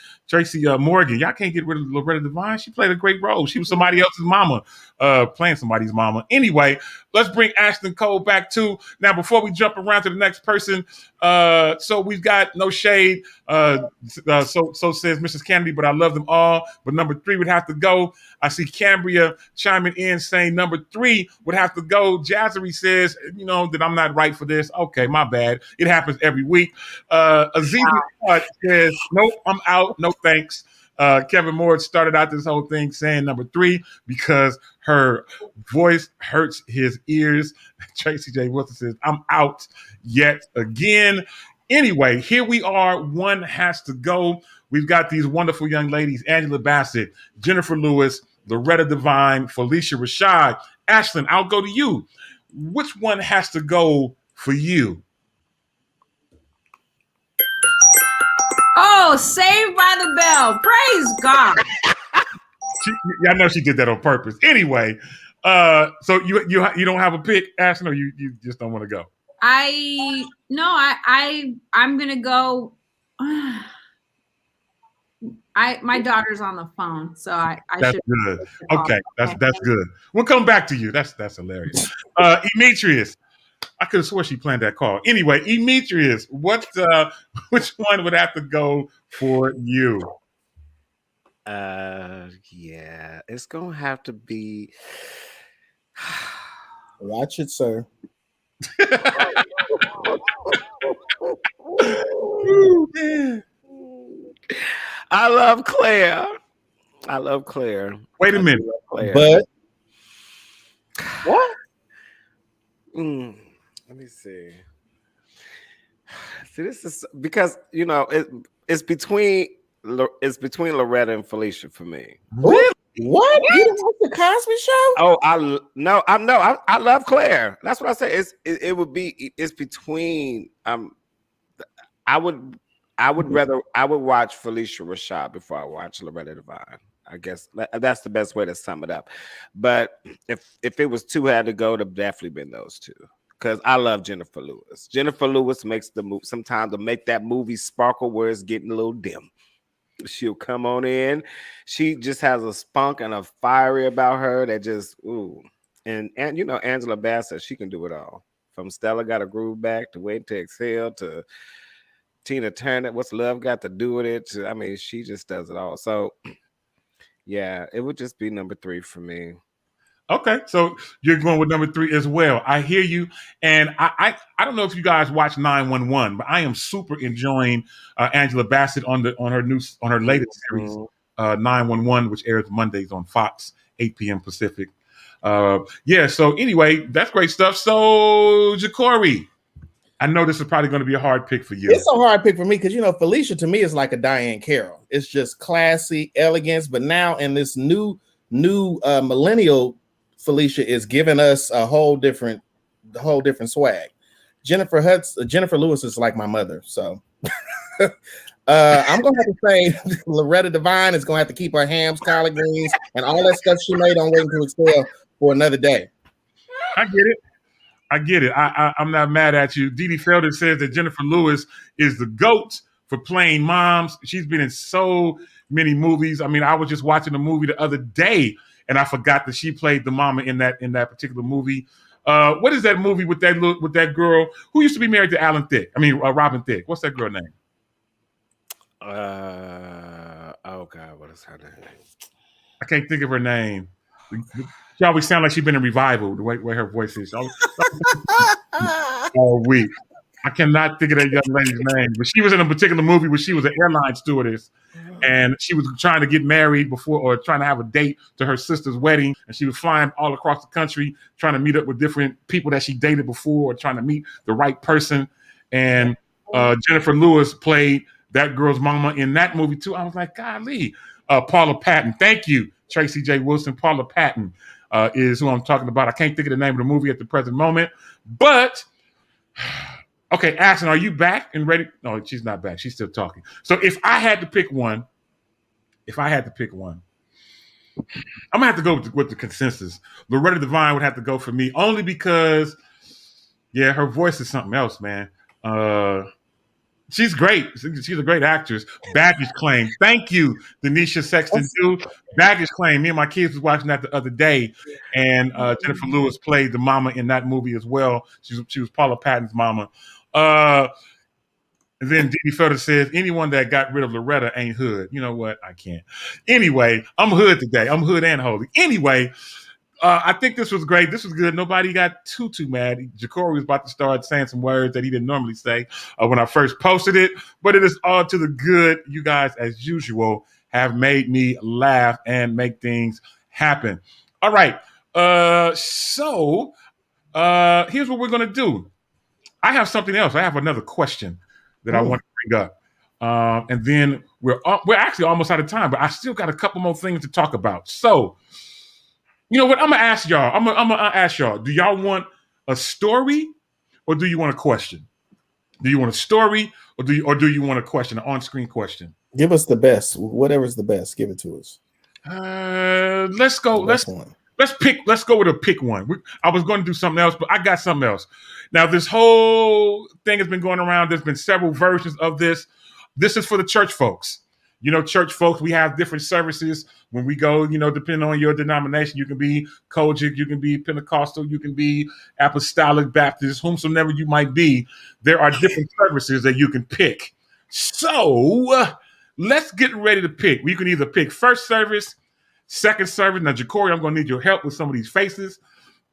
Morgan. Y'all can't get rid of Loretta Devine. She played a great role. She was somebody else's mama, playing somebody's mama. Anyway, let's bring Ashlyn Cole back too. Now, before we jump around to the next person, so we've got no shade. So says Mrs. Kennedy, but I love them all. But number 3 would have to go. I see Cambria chiming in saying number 3 would have to go. Jazzery says, that I'm not right for this. Okay, my bad. It happens every week. Azizi says, nope, I'm out. No thanks. Kevin Moore started out this whole thing saying number 3 because her voice hurts his ears. Tracy J. Wilson says, I'm out yet again. Anyway, here we are. One has to go. We've got these wonderful young ladies, Angela Bassett, Jennifer Lewis, Loretta Devine, Phylicia Rashad. Ashlyn, I'll go to you. Which one has to go for you? Oh, Saved by the Bell. Praise God. I know she did that on purpose. Anyway, so you don't have a pick, Ashlyn, or you just don't want to go? I'm gonna go. My daughter's on the phone, so I that's should. Good. Okay, that's good. We'll come back to you. That's hilarious. Emetrius, I could have swore she planned that call. Anyway, Emetrius, which one would have to go for you? Yeah, it's gonna have to be. Watch it, sir. Ooh, man. I love Claire. Wait a minute. But what? Let me see. See, this is because it's between Loretta and Phylicia for me. Really? What? You didn't like the Cosby Show? Oh, I love Claire. That's what I say. It's between. I would watch Phylicia Rashad before I watch Loretta Devine. I guess that's the best way to sum it up. But if it was 2 had to go, it'd definitely been those 2. Because I love Jennifer Lewis. Jennifer Lewis makes the move sometimes to make that movie sparkle where it's getting a little dim. She'll come on in. She just has a spunk and a fiery about her that just ooh. And Angela Bassett, she can do it all. From Stella Got a Groove Back to Wait to Exhale to Tina Turner, What's Love Got to Do with It? She just does it all. So yeah, it would just be number 3 for me. Okay, so you're going with number 3 as well. I hear you, and I don't know if you guys watch 911, but I am super enjoying Angela Bassett on her latest series, 911, which airs Mondays on Fox, 8 p.m. Pacific. So anyway, that's great stuff. So Jacory, I know this is probably going to be a hard pick for you. It's a hard pick for me because Phylicia to me is like a Diane Carroll. It's just classy, elegance, but now in this new millennial, Phylicia is giving us a whole different swag. Jennifer Lewis is like my mother, so I'm gonna have to say Loretta Devine is gonna have to keep her hams, collard greens, and all that stuff she made on Waiting to Exhale for another day. I get it. I'm not mad at you. Dee Dee Felder says that Jennifer Lewis is the GOAT for playing moms. She's been in so many movies. I mean, I was just watching a movie the other day, and I forgot that she played the mama in that particular movie. What is that movie with that girl who used to be married to Robin Thicke? What's that girl name? Oh God, what is her name? I can't think of her name. She always sounds like she's been in Revival, the way her voice is. All week. I cannot think of that young lady's name, but she was in a particular movie where she was an airline stewardess, and she was trying to get married or trying to have a date to her sister's wedding, and she was flying all across the country trying to meet up with different people that she dated before or trying to meet the right person. And Jennifer Lewis played that girl's mama in that movie too. I was like, golly. Paula Patton. Thank you, Tracy J. Wilson. Paula Patton is who I'm talking about. I can't think of the name of the movie at the present moment, but okay, Ashlyn, are you back and ready? No, she's not back. She's still talking. So if I had to pick one, I'm gonna have to go with the consensus. Loretta Devine would have to go for me, only because, yeah, her voice is something else, man. She's great. She's a great actress. Baggage Claim. Thank you, Denisha Sexton. Too. Baggage Claim. Me and my kids was watching that the other day, and Jennifer Lewis played the mama in that movie as well. She was Paula Patton's mama. And then Dee Felder says, anyone that got rid of Loretta ain't hood. You know what? I can't. Anyway, I'm hood today. I'm hood and holy. Anyway, I think this was great. This was good. Nobody got too mad. Jacory was about to start saying some words that he didn't normally say when I first posted it, but it is all to the good. You guys, as usual, have made me laugh and make things happen. All right. So here's what we're going to do. I have something else. I have another question that I want to bring up. And then we're actually almost out of time, but I still got a couple more things to talk about. So, you know what? I'm gonna ask y'all. I'm gonna ask y'all. Do y'all want a story, or do you want a question? Do you want a story, or do you want a question, an on-screen question? Give us the best. Whatever's the best, give it to us. Let's go. Let's go with a pick one. I was going to do something else, but I got something else. Now, this whole thing has been going around. There's been several versions of this. This is for the church folks. You know, church folks, we have different services when we go, you know, depending on your denomination. You can be Kojic, you can be Pentecostal, you can be Apostolic, Baptist, whomsoever you might be. There are different services that you can pick. So let's get ready to pick. You can either pick first service, second service. Now, Jacory, I'm going to need your help with some of these faces.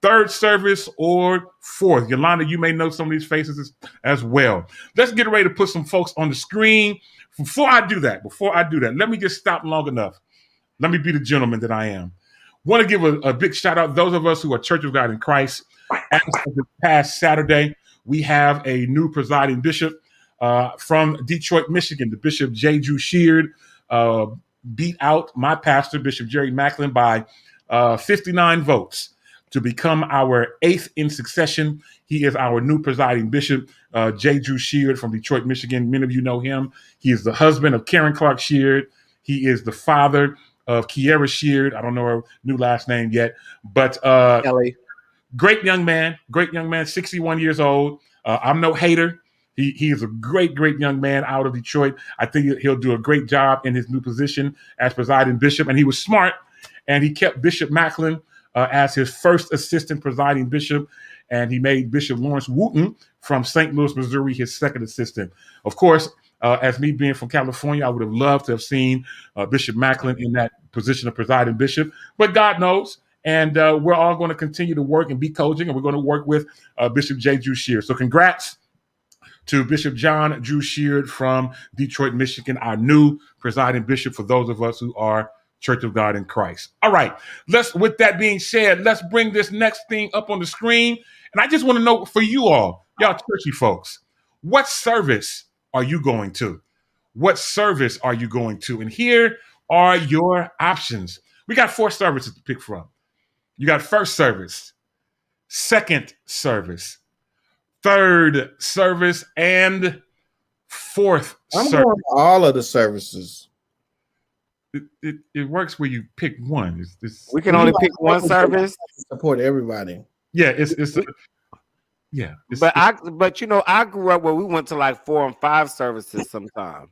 Third service or fourth. Yolanda, you may know some of these faces as well. Let's get ready to put some folks on the screen. Before I do that, let me just stop long enough. Let me be the gentleman that I am. Want to give a big shout out those of us who are Church of God in Christ. As of this past Saturday, we have a new presiding bishop from Detroit, Michigan. The Bishop J. Drew Sheard beat out my pastor, Bishop Jerry Macklin, by 59 votes to become our 8th in succession. He is our new presiding bishop, J. Drew Sheard from Detroit, Michigan. Many of you know him. He is the husband of Karen Clark Sheard. He is the father of Kiera Sheard. I don't know her new last name yet, but Kelly. Great young man, 61 years old. I'm no hater. He is a great young man out of Detroit. I think he'll do a great job in his new position as presiding bishop. And he was smart, and he kept Bishop Macklin as his first assistant presiding bishop, and he made Bishop Lawrence Wooten from St. Louis, Missouri, his second assistant. Of course, as me being from California, I would have loved to have seen Bishop Macklin in that position of presiding bishop, but God knows. And we're all going to continue to work and be coaching, and we're going to work with Bishop J. Drew Sheard. So congrats to Bishop John Drew Sheard from Detroit, Michigan, our new presiding bishop for those of us who are Church of God in Christ. All right, with that being said, let's bring this next thing up on the screen. And I just want to know for you all, y'all churchy folks, what service are you going to? What service are you going to? And here are your options. We got 4 services to pick from. You got first service, second service, third service, and fourth service. I'm going to all of the services. It works where you pick one. We can only pick one service. Support everybody. Yeah, But you know, I grew up where we went to like 4 and 5 services sometimes.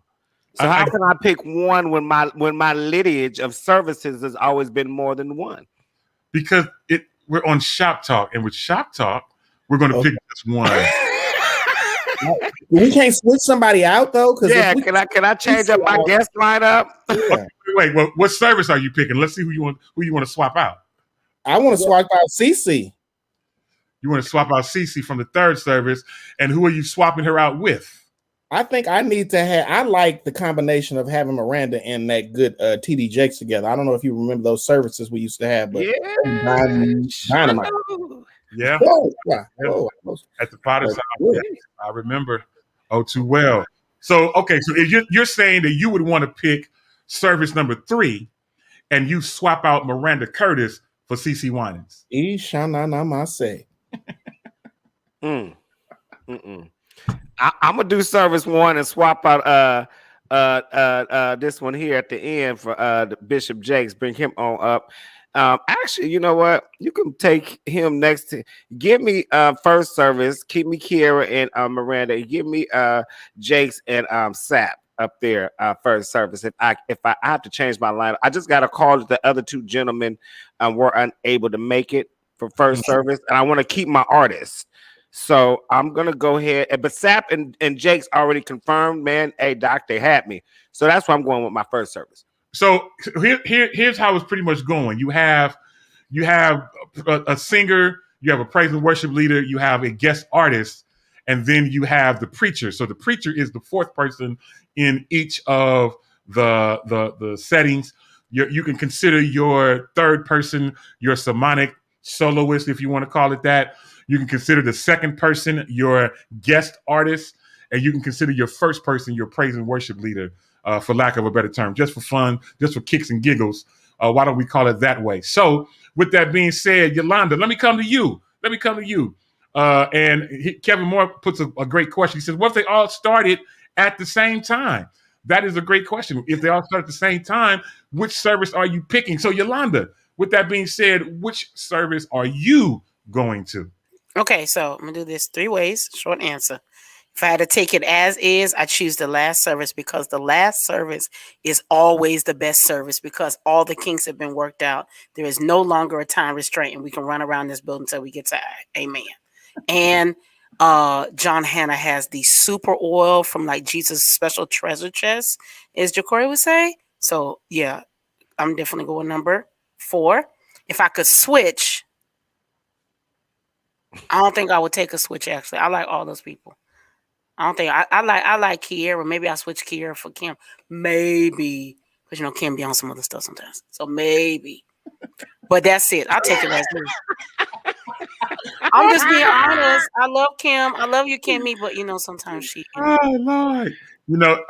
So how can I pick one when my lineage of services has always been more than one? Because we're on Shop Talk, and with Shop Talk, we're going to pick this one. We can't switch somebody out though. Yeah, can I change up my guest lineup? Yeah. Wait, what service are you picking? Let's see who you want to swap out. I want to swap out Cece. You want to swap out Cece from the third service, and who are you swapping her out with? I think I need to have. I like the combination of having Miranda and that good TD Jakes together. I don't know if you remember those services we used to have, but Dynamite. Yeah. At the Potter's house. Yeah, I remember too well. So, okay, so if you're saying that you would want to pick service number 3 and you swap out Miranda Curtis for CeCe Winans. I'm gonna do service 1 and swap out this one here at the end for the Bishop Jakes. Bring him on up. Actually, you know what? You can take him next to. Give me first service. Keep me Kiera and Miranda. Give me Jakes and Sap up there first service. If I have to change my line, I just got a call that the other two gentlemen were unable to make it for first service, and I want to keep my artists. So I'm gonna go ahead. But Sap and Jake's already confirmed, man. Hey, Doc, they had me. So that's why I'm going with my first service. So here's how it's pretty much going. You have a singer, you have a praise and worship leader, you have a guest artist, and then you have the preacher. So the preacher is the fourth person in each of the settings. You can consider your third person your sermonic soloist, if you want to call it that. You can consider the second person your guest artist, and you can consider your first person your praise and worship leader. For lack of a better term, just for fun, just for kicks and giggles. Why don't we call it that way? So with that being said, Yolanda, let me come to you. Kevin Moore puts a great question. He says, what if they all started at the same time? That is a great question. If they all start at the same time, which service are you picking? So Yolanda, with that being said, which service are you going to? Okay, so I'm going to do this 3 ways. Short answer. If I had to take it as is, I choose the last service because the last service is always the best service because all the kinks have been worked out. There is no longer a time restraint, and we can run around this building until we get tired. Amen. And John Hannah has the super oil from like Jesus' special treasure chest, as Jacory would say. So, yeah, I'm definitely going number 4. If I could switch, I don't think I would take a switch, actually. I like all those people. I don't think I like Kiera. Maybe I switch Kiera for Kim. Maybe. Because, you know, Kim be on some other stuff sometimes. So maybe. But that's it. I'll take it as is. I'm just being honest. I love Kim. I love you, Kimmy. But, you know, sometimes she. Oh, Lord. You know,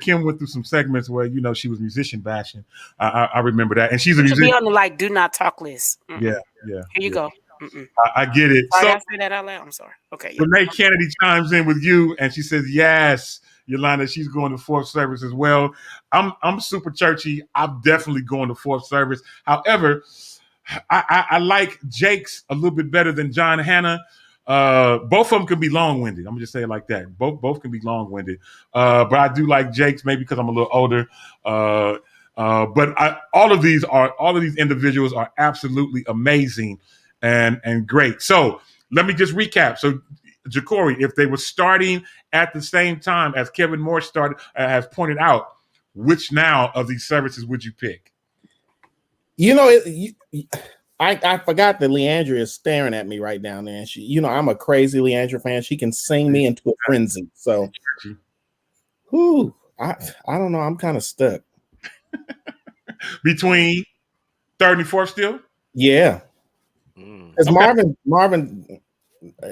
Kim went through some segments where, you know, she was musician bashing. I remember that. And she's a musician. Be on the, like, do not talk list. Yeah. Here you go. I get it. Sorry, I say that out loud. I'm sorry. Okay. Yeah. Renee Kennedy chimes in with you, and she says, "Yes, Yolanda, she's going to fourth service as well." I'm super churchy. I'm definitely going to fourth service. However, I like Jake's a little bit better than John Hannah. Both of them can be long-winded. I'm gonna just say it like that. Both can be long-winded. But I do like Jake's maybe because I'm a little older. But all of these individuals are absolutely amazing. And great. So let me just recap. So, Jacory, if they were starting at the same time as Kevin Moore has pointed out, which now of these services would you pick? You know, I forgot that Leandra is staring at me right down there. And she, you know, I'm a crazy Leandra fan. She can sing me into a frenzy. So, I don't know. I'm kind of stuck between third and fourth still. Yeah. Because Marvin,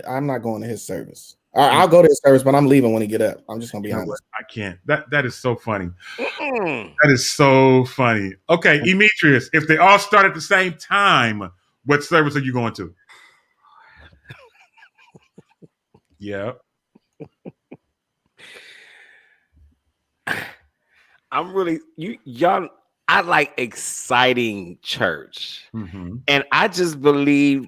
I'm not going to his service. I'll go to his service, but I'm leaving when he get up. I'm just gonna be honest. I can't. That is so funny. That is so funny. Okay, Demetrius, if they all start at the same time, what service are you going to? Yeah. I'm really y'all. I like exciting church. And I just believe,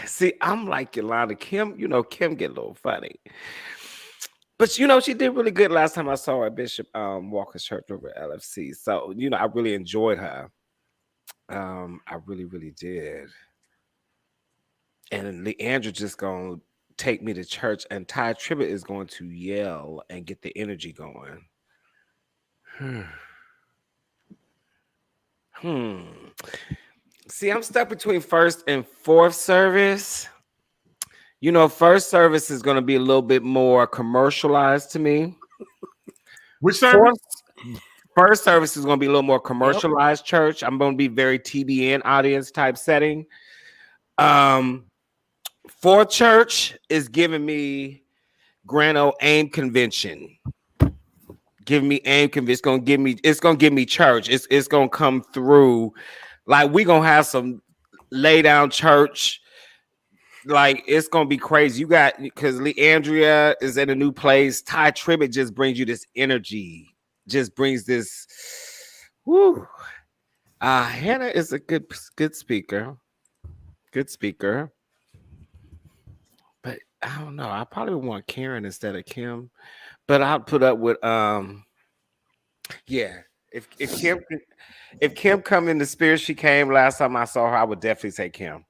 see, I'm like Yolanda. Kim, you know, Kim get a little funny. But, you know, she did really good last time I saw her at Bishop Walker's church over at LFC. So, you know, I really enjoyed her. I really, really did. And Leandra just going to take me to church, and Ty Tribbett is going to yell and get the energy going. See, I'm stuck between first and fourth service. You know, first service is going to be a little bit more commercialized to me. Which service? First service is going to be a little more commercialized church. I'm going to be very TBN audience type setting. Fourth church is giving me Grand Ole AIM Convention. Give me AIM Convention. It's gonna give me church. It's gonna come through. Like, we gonna have some lay down church. Like, it's gonna be crazy. You got, because Leandria is in a new place. Ty Tribbett just brings you this energy. Just brings this. Woo. Hannah is a good speaker. Good speaker. But I don't know. I probably would want Karen instead of Kim. But I'll put up with yeah. If Kim come in the spirit she came last time I saw her, I would definitely say Kim.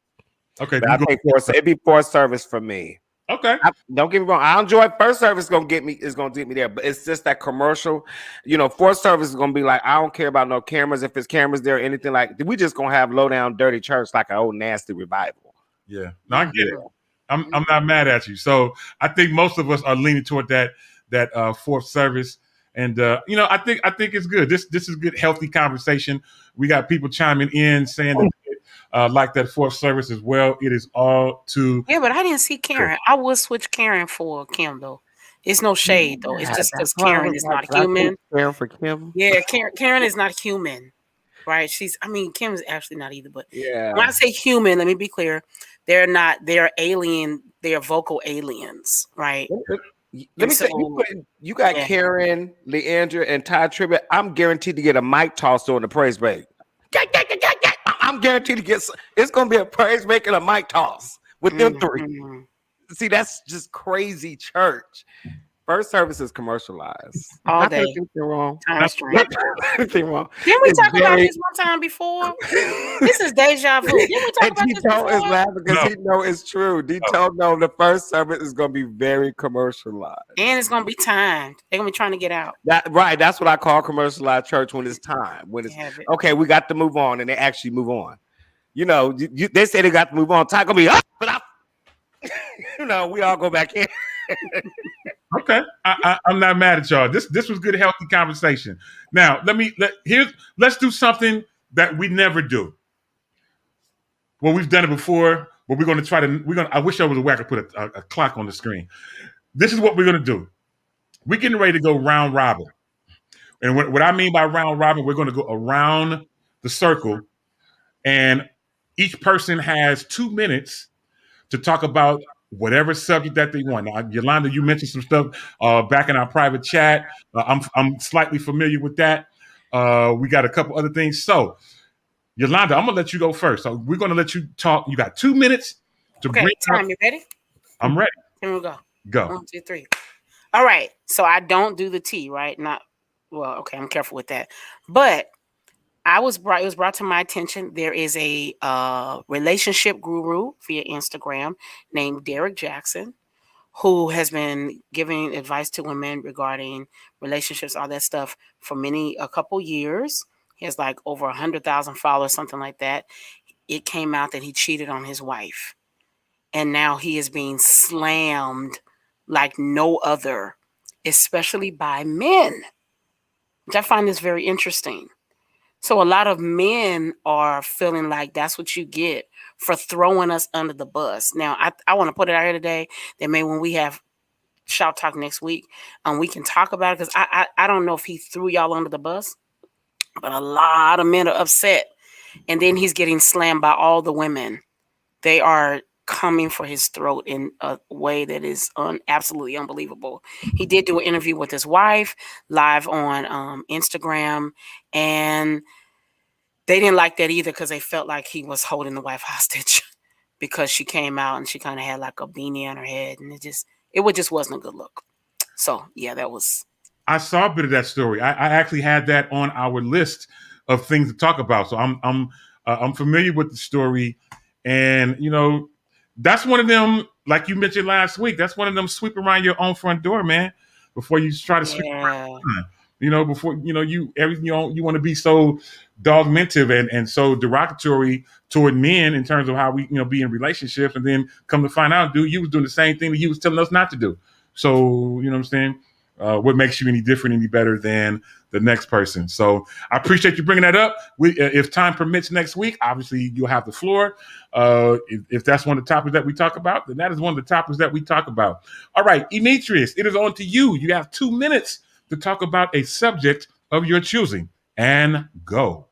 Okay, But I think it'd be fourth service for me. Okay. Don't get me wrong. I enjoy first service. Is gonna get me there, but it's just that commercial. Fourth service is gonna be like, I don't care about no cameras. If it's cameras there or anything like, we just gonna have low down dirty church like an old nasty revival. Yeah, no, I get it. I'm not mad at you. So I think most of us are leaning toward that fourth service, and I think it's good. This is good, healthy conversation. We got people chiming in saying that like that fourth service as well. It is all too. Yeah, but I didn't see Karen. I would switch Karen for Kim though. It's no shade though. It's just because Karen is not human. Karen for Kim. Yeah, Karen is not human, right? Kim is actually not either. But yeah, when I say human, let me be clear. They're not. They're alien. They're vocal aliens, right? Let me say, you got Karen, Leandra, and Ty Tribbett. I'm guaranteed to get a mic toss during the praise break. I'm guaranteed to get. It's going to be a praise break and a mic toss with them three. See, that's just crazy church. First service is commercialized. All day. Anything wrong? Anything wrong? Didn't we talk about this one time before? This is deja vu. Didn't we talk about this before? Is laughing because he know it's true. Dito know the first service is going to be very commercialized. And it's going to be timed. They're going to be trying to get out. Right. That's what I call commercialized church when it's time. When it's okay, we got to move on, and they actually move on. They say they got to move on. Time going to be up, but we all go back in. Okay, I'm not mad at y'all. This was good, healthy conversation. Now let's do something that we never do. Well, we've done it before, but we're going to try to. I wish I was aware I could put a clock on the screen. This is what we're going to do. We're getting ready to go round robin, and what I mean by round robin, we're going to go around the circle, and each person has 2 minutes to talk about whatever subject that they want. Now, Yolanda, you mentioned some stuff back in our private chat. I'm slightly familiar with that. We got a couple other things. So, Yolanda, I'm gonna let you go first. So we're gonna let you talk. You got 2 minutes to bring time. You ready? I'm ready. Here we go. Go. 1, 2, 3. All right. So I don't do the T, right? Okay. I'm careful with that. But it was brought to my attention. There is a relationship guru via Instagram named Derek Jackson, who has been giving advice to women regarding relationships, all that stuff for a couple years. He has like over 100,000 followers, something like that. It came out that he cheated on his wife, and now he is being slammed like no other, especially by men, which I find this very interesting. So a lot of men are feeling like that's what you get for throwing us under the bus. Now, I want to put it out here today that maybe when we have Shout Talk next week, we can talk about it, because I don't know if he threw y'all under the bus, but a lot of men are upset. And then he's getting slammed by all the women. They are coming for his throat in a way that is absolutely unbelievable. He did do an interview with his wife live on Instagram, and they didn't like that either, because they felt like he was holding the wife hostage because she came out and she kind of had like a beanie on her head, and it just wasn't a good look. So yeah, that was. I saw a bit of that story. I actually had that on our list of things to talk about. So I'm familiar with the story, and that's one of them, like you mentioned last week, that's one of them sweep around your own front door, man, before you try to sweep around. Before, you want to be so dogmentive and so derogatory toward men in terms of how we, be in relationships, and then come to find out, dude, you was doing the same thing that you was telling us not to do. So, you know what I'm saying? What makes you any different, any better than the next person? So I appreciate you bringing that up. If time permits next week, obviously you'll have the floor. If that's one of the topics that we talk about, then that is one of the topics that we talk about. All right, Demetrius, it is on to you. You have 2 minutes to talk about a subject of your choosing, and go.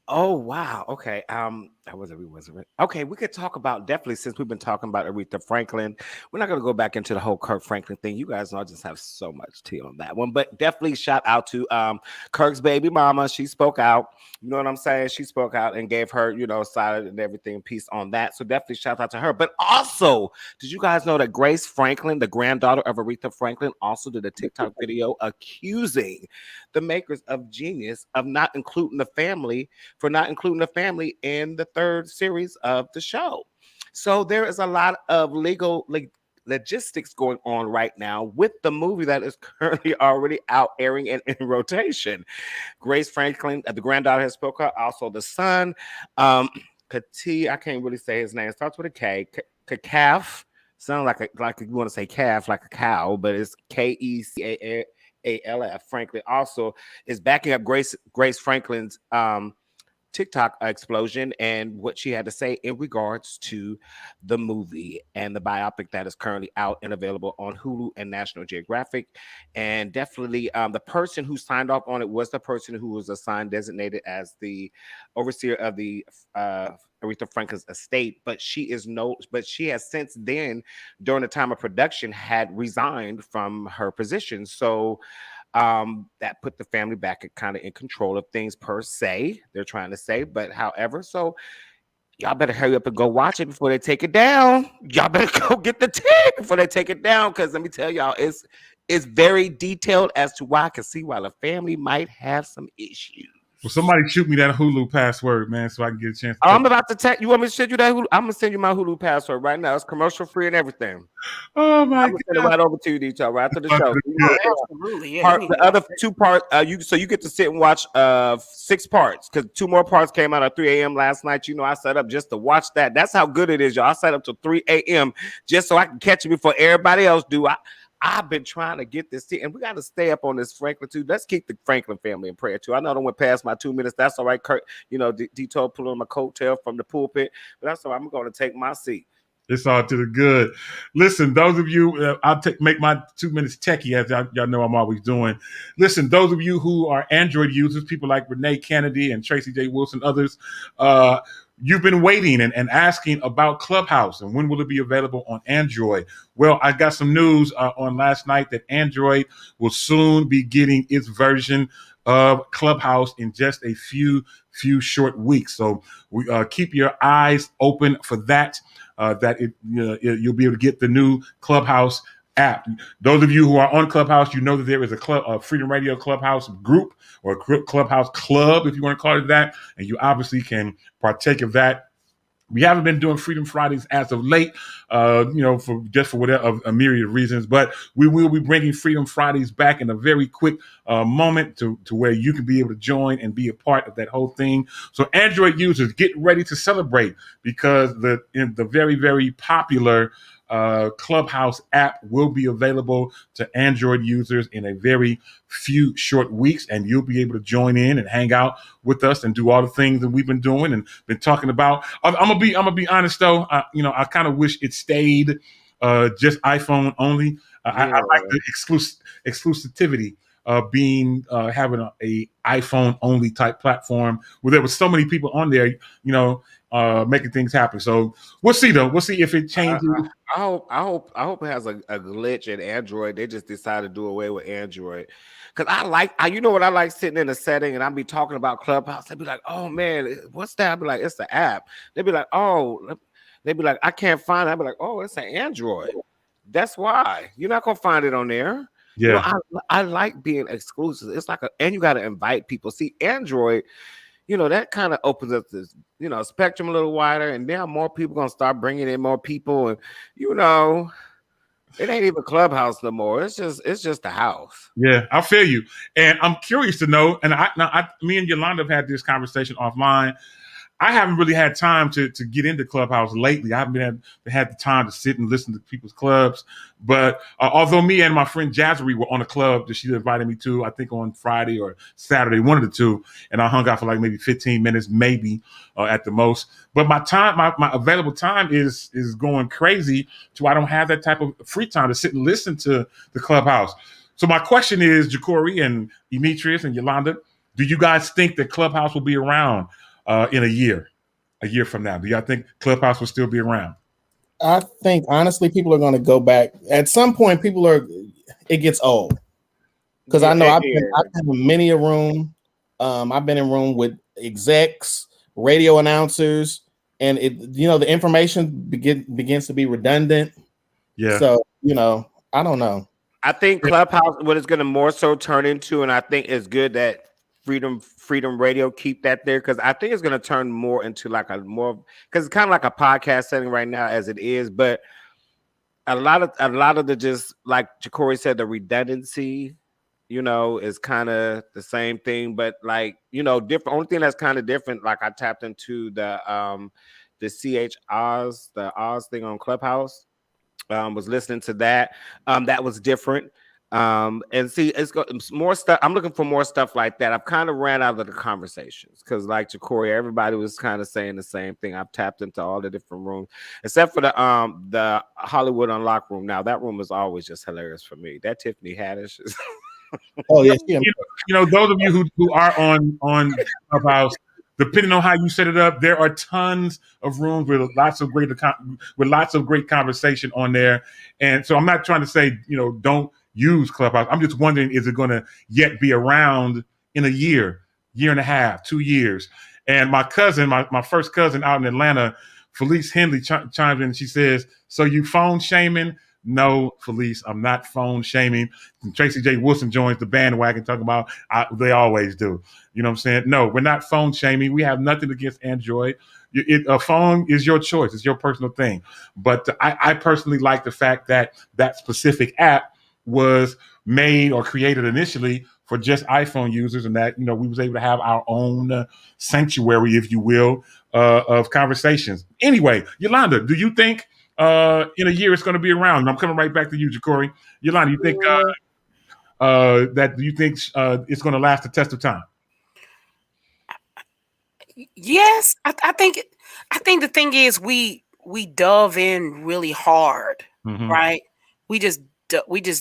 Oh, wow. Okay. That was it. Okay, we could talk about definitely since we've been talking about Aretha Franklin. We're not going to go back into the whole Kirk Franklin thing. You guys know I just have so much tea on that one. But definitely shout out to Kirk's baby mama. She spoke out. You know what I'm saying? She spoke out and gave her, side and everything piece on that. So definitely shout out to her. But also, did you guys know that Grace Franklin, the granddaughter of Aretha Franklin, also did a TikTok video accusing the makers of Genius of not including the family in the third series of the show. So there is a lot of legal logistics going on right now with the movie that is currently already out airing and in rotation. Grace Franklin, the granddaughter, has spoken out. Also the son, Kati, I can't really say his name. It starts with a K. Calf. Sounds like you want to say calf, like a cow, but it's KECALF. Franklin also is backing up Grace Franklin's TikTok explosion and what she had to say in regards to the movie and the biopic that is currently out and available on Hulu and National Geographic. And definitely the person who signed off on it was the person who was designated as the overseer of the Aretha Franklin's estate, but she has since then, during the time of production, had resigned from her position. So that put the family back kind of in control of things per se, they're trying to say. But however, so y'all better hurry up and go watch it before they take it down. Y'all better go get the ticket before they take it down, because let me tell y'all, it's very detailed as to why I can see why the family might have some issues. Well, somebody shoot me that Hulu password, man, so I can get a chance. I'm about to text you. Want me to send you that Hulu? I'm gonna send you my Hulu password right now. It's commercial free and everything. Oh my God! Send it right over to you, detail, right after the show. Absolutely, yeah. The other 2 parts, you get to sit and watch 6 parts, because 2 more parts came out at 3 a.m. last night. I set up just to watch that. That's how good it is, y'all. I set up till 3 a.m. just so I can catch it before everybody else do. I've been trying to get this, and we got to stay up on this Franklin too. Let's keep the Franklin family in prayer too. I know I went past my 2 minutes. That's all right, Kurt. Detour pulling my coattail from the pulpit, but that's all right. I'm going to take my seat. It's all to the good. Listen, those of you, I'll make my 2 minutes techie, as y'all know I'm always doing. Listen, those of you who are Android users, people like Renee Kennedy and Tracy J. Wilson, others, you've been waiting and asking about Clubhouse and when will it be available on Android. Well, I got some news on last night that Android will soon be getting its version of Clubhouse in just a few short weeks. So we keep your eyes open for that. You'll be able to get the new Clubhouse app. Those of you who are on Clubhouse, you know that there is a Freedom Radio Clubhouse group, or a Clubhouse club, if you want to call it that, and you obviously can partake of that. We haven't been doing Freedom Fridays as of late, for whatever a myriad of reasons, but we will be bringing Freedom Fridays back in a very quick moment to where you can be able to join and be a part of that whole thing. So Android users, get ready to celebrate, because the very, very popular Clubhouse app will be available to Android users in a very few short weeks, and you'll be able to join in and hang out with us and do all the things that we've been doing and been talking about. I'm gonna be honest though. I kind of wish it stayed just iPhone only. I like the exclusivity of having a iPhone only type platform where there was so many people on there, making things happen. So we'll see though. We'll see if it changes. I hope it has a glitch in Android. They just decided to do away with Android. Cause you know what I like, sitting in a setting and I'll be talking about Clubhouse. They'd be like, "Oh man, what's that?" I'd be like, "It's the app." They'd be like, "Oh," they'd be like, "I can't find it." I'd be like, "Oh, it's an Android. That's why you're not gonna find it on there." Yeah, I like being exclusive. It's like and you got to invite people. See, Android, that kind of opens up this, spectrum a little wider, and now more people gonna start bringing in more people, and it ain't even Clubhouse no more. It's just the house. Yeah, I feel you, and I'm curious to know. And me and Yolanda have had this conversation offline. I haven't really had time to get into Clubhouse lately. I haven't had the time to sit and listen to people's clubs. But although me and my friend Jazzery were on a club that she invited me to, I think on Friday or Saturday, one of the two, and I hung out for like maybe 15 minutes, maybe at the most. But my available time is going crazy, so I don't have that type of free time to sit and listen to the Clubhouse. So my question is, Jacory and Demetrius and Yolanda, do you guys think that Clubhouse will be around in a year? a year from now? Do y'all think Clubhouse will still be around? I think honestly, people are going to go back at some point. It gets old because I know I've been in many a room. I've been in room with execs, radio announcers, and the information begins to be redundant. Yeah. So I don't know. I think Clubhouse, what it's going to more so turn into, and I think it's good that Freedom Radio keep that there, because I think it's going to turn more into like because it's kind of like a podcast setting right now as it is, but a lot of the, just like Jacory said, the redundancy, is kind of the same thing, but like different. Only thing that's kind of different, like I tapped into the CH Oz, the Oz thing on Clubhouse. Was listening to that. That was different. And see, it's got more stuff. I'm looking for more stuff like that. I've kind of ran out of the conversations because, like Jacory, everybody was kind of saying the same thing. I've tapped into all the different rooms, except for the Hollywood Unlocked room. Now that room is always just hilarious for me. That Tiffany Haddish is. Oh yeah. Those of you who are on Clubhouse, depending on how you set it up, there are tons of rooms with lots of great conversation on there. And so I'm not trying to say, don't use Clubhouse. I'm just wondering, is it going to yet be around in a year and a half, 2 years? And my cousin, my first cousin out in Atlanta, Felice Henley, chimes in and she says, "So you phone shaming?" No, Felice, I'm not phone shaming. And Tracy J. Wilson joins the bandwagon talking about they always do. You know what I'm saying? No, we're not phone shaming. We have nothing against Android. A phone is your choice. It's your personal thing. But I personally like the fact that specific app was made or created initially for just iPhone users, and that we was able to have our own sanctuary, if you will, of conversations. Anyway, Yolanda, do you think in a year it's going to be around? And I'm coming right back to you, Jacory. Yolanda, you think it's going to last the test of time? Yes, I think the thing is we dove in really hard, right? We just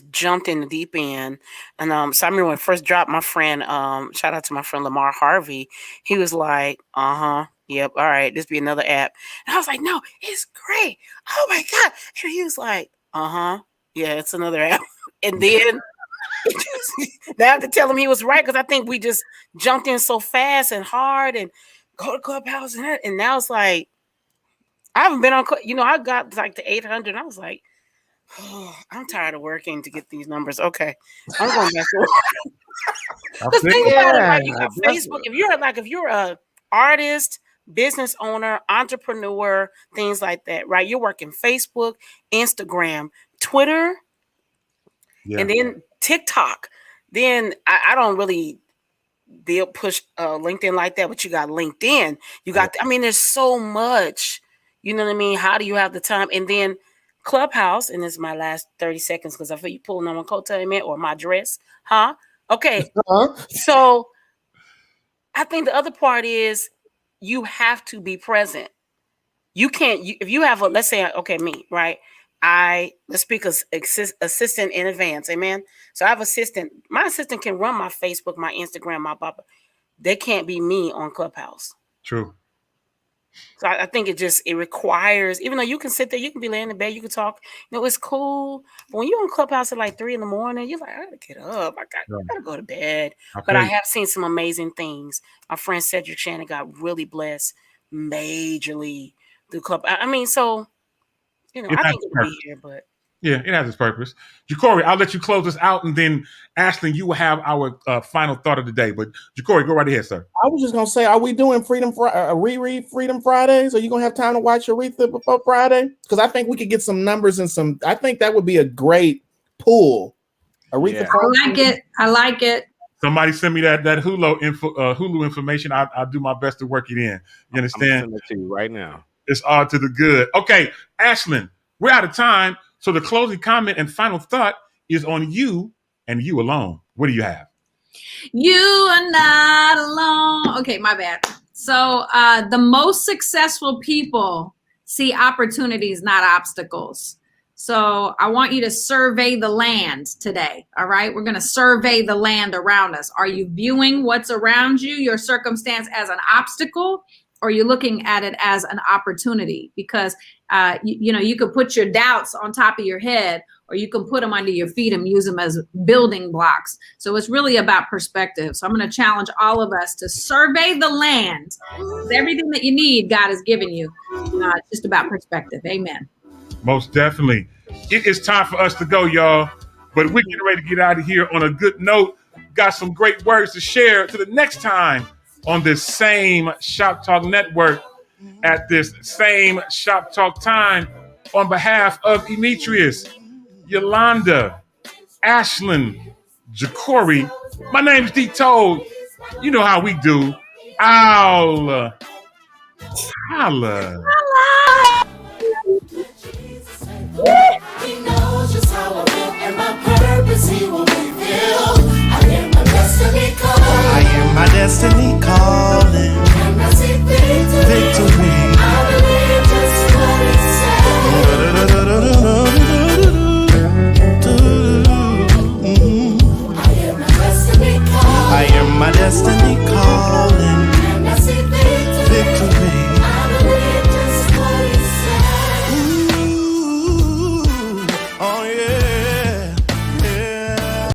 jumped in the deep end, and so I remember when I first dropped, my friend, shout out to my friend Lamar Harvey, he was like, yep, all right, this be another app, and I was like, no, it's great, oh my god, and he was like, yeah, it's another app, and then. Now I have to tell him he was right, because I think we just jumped in so fast and hard and go to Clubhouse and now it's like I haven't been on. I got like the 800. And I was like, oh, I'm tired of working to get these numbers. Okay, I'm going back to work. Because think about it, right? You got Facebook. If you're a artist, business owner, entrepreneur, things like that, right? You're working Facebook, Instagram, Twitter, and then TikTok. Then I don't really push LinkedIn like that, but you got LinkedIn. You got, there's so much. You know what I mean? How do you have the time? And then Clubhouse, and this is my last 30 seconds because I feel you pulling on my coat or my dress, huh? Okay. So I think the other part is you have to be present. You can't, if you have let's say, okay, me, right? Let's speak as assistant in advance, amen. So I have assistant. My assistant can run my Facebook, my Instagram, my Papa. They can't be me on Clubhouse. True. So I think it requires, even though you can sit there, you can be laying in bed, you can talk, it's cool. But when you're on Clubhouse at like 3 a.m, you're like, I gotta get up, I gotta go to bed. Okay. But I have seen some amazing things. My friend Cedric Shannon got really blessed majorly through Clubhouse. So. I think it'll be here, but yeah, it has its purpose. Jacory, I'll let you close us out, and then Ashlyn, you will have our final thought of the day. But Jacory, go right ahead, sir. I was just gonna say, are we doing reread Freedom Fridays? Are you gonna have time to watch Aretha before Friday? Because I think we could get some numbers and I think that would be a great pool. Aretha, I like it. Somebody send me that Hulu information. I'll do my best to work it in. You understand? I'm sending it to you right now. It's all to the good. Okay, Ashlyn, we're out of time. So the closing comment and final thought is on you and you alone. What do you have? You are not alone. Okay, my bad. So the most successful people see opportunities, not obstacles. So I want you to survey the land today. All right. We're going to survey the land around us. Are you viewing what's around you, your circumstance, as an obstacle? or you're looking at it as an opportunity? Because you could put your doubts on top of your head, or you can put them under your feet and use them as building blocks. So it's really about perspective. So I'm going to challenge all of us to survey the land. Everything that you need, God has given you. It's just about perspective. Amen. Most definitely. It is time for us to go, y'all. But we're getting ready to get out of here on a good note. Got some great words to share to the next time on this same Shop Talk Network at this same Shop Talk time. On behalf of Demetrius, Yolanda, Ashlyn, Jacory, my name's D Toad. You know how we do. I'll holla. He knows just how I live, and my purpose he will reveal. I am my destiny calling. I am my destiny calling. And I see victory. I believe just what it says. I am my destiny calling. I am my destiny calling.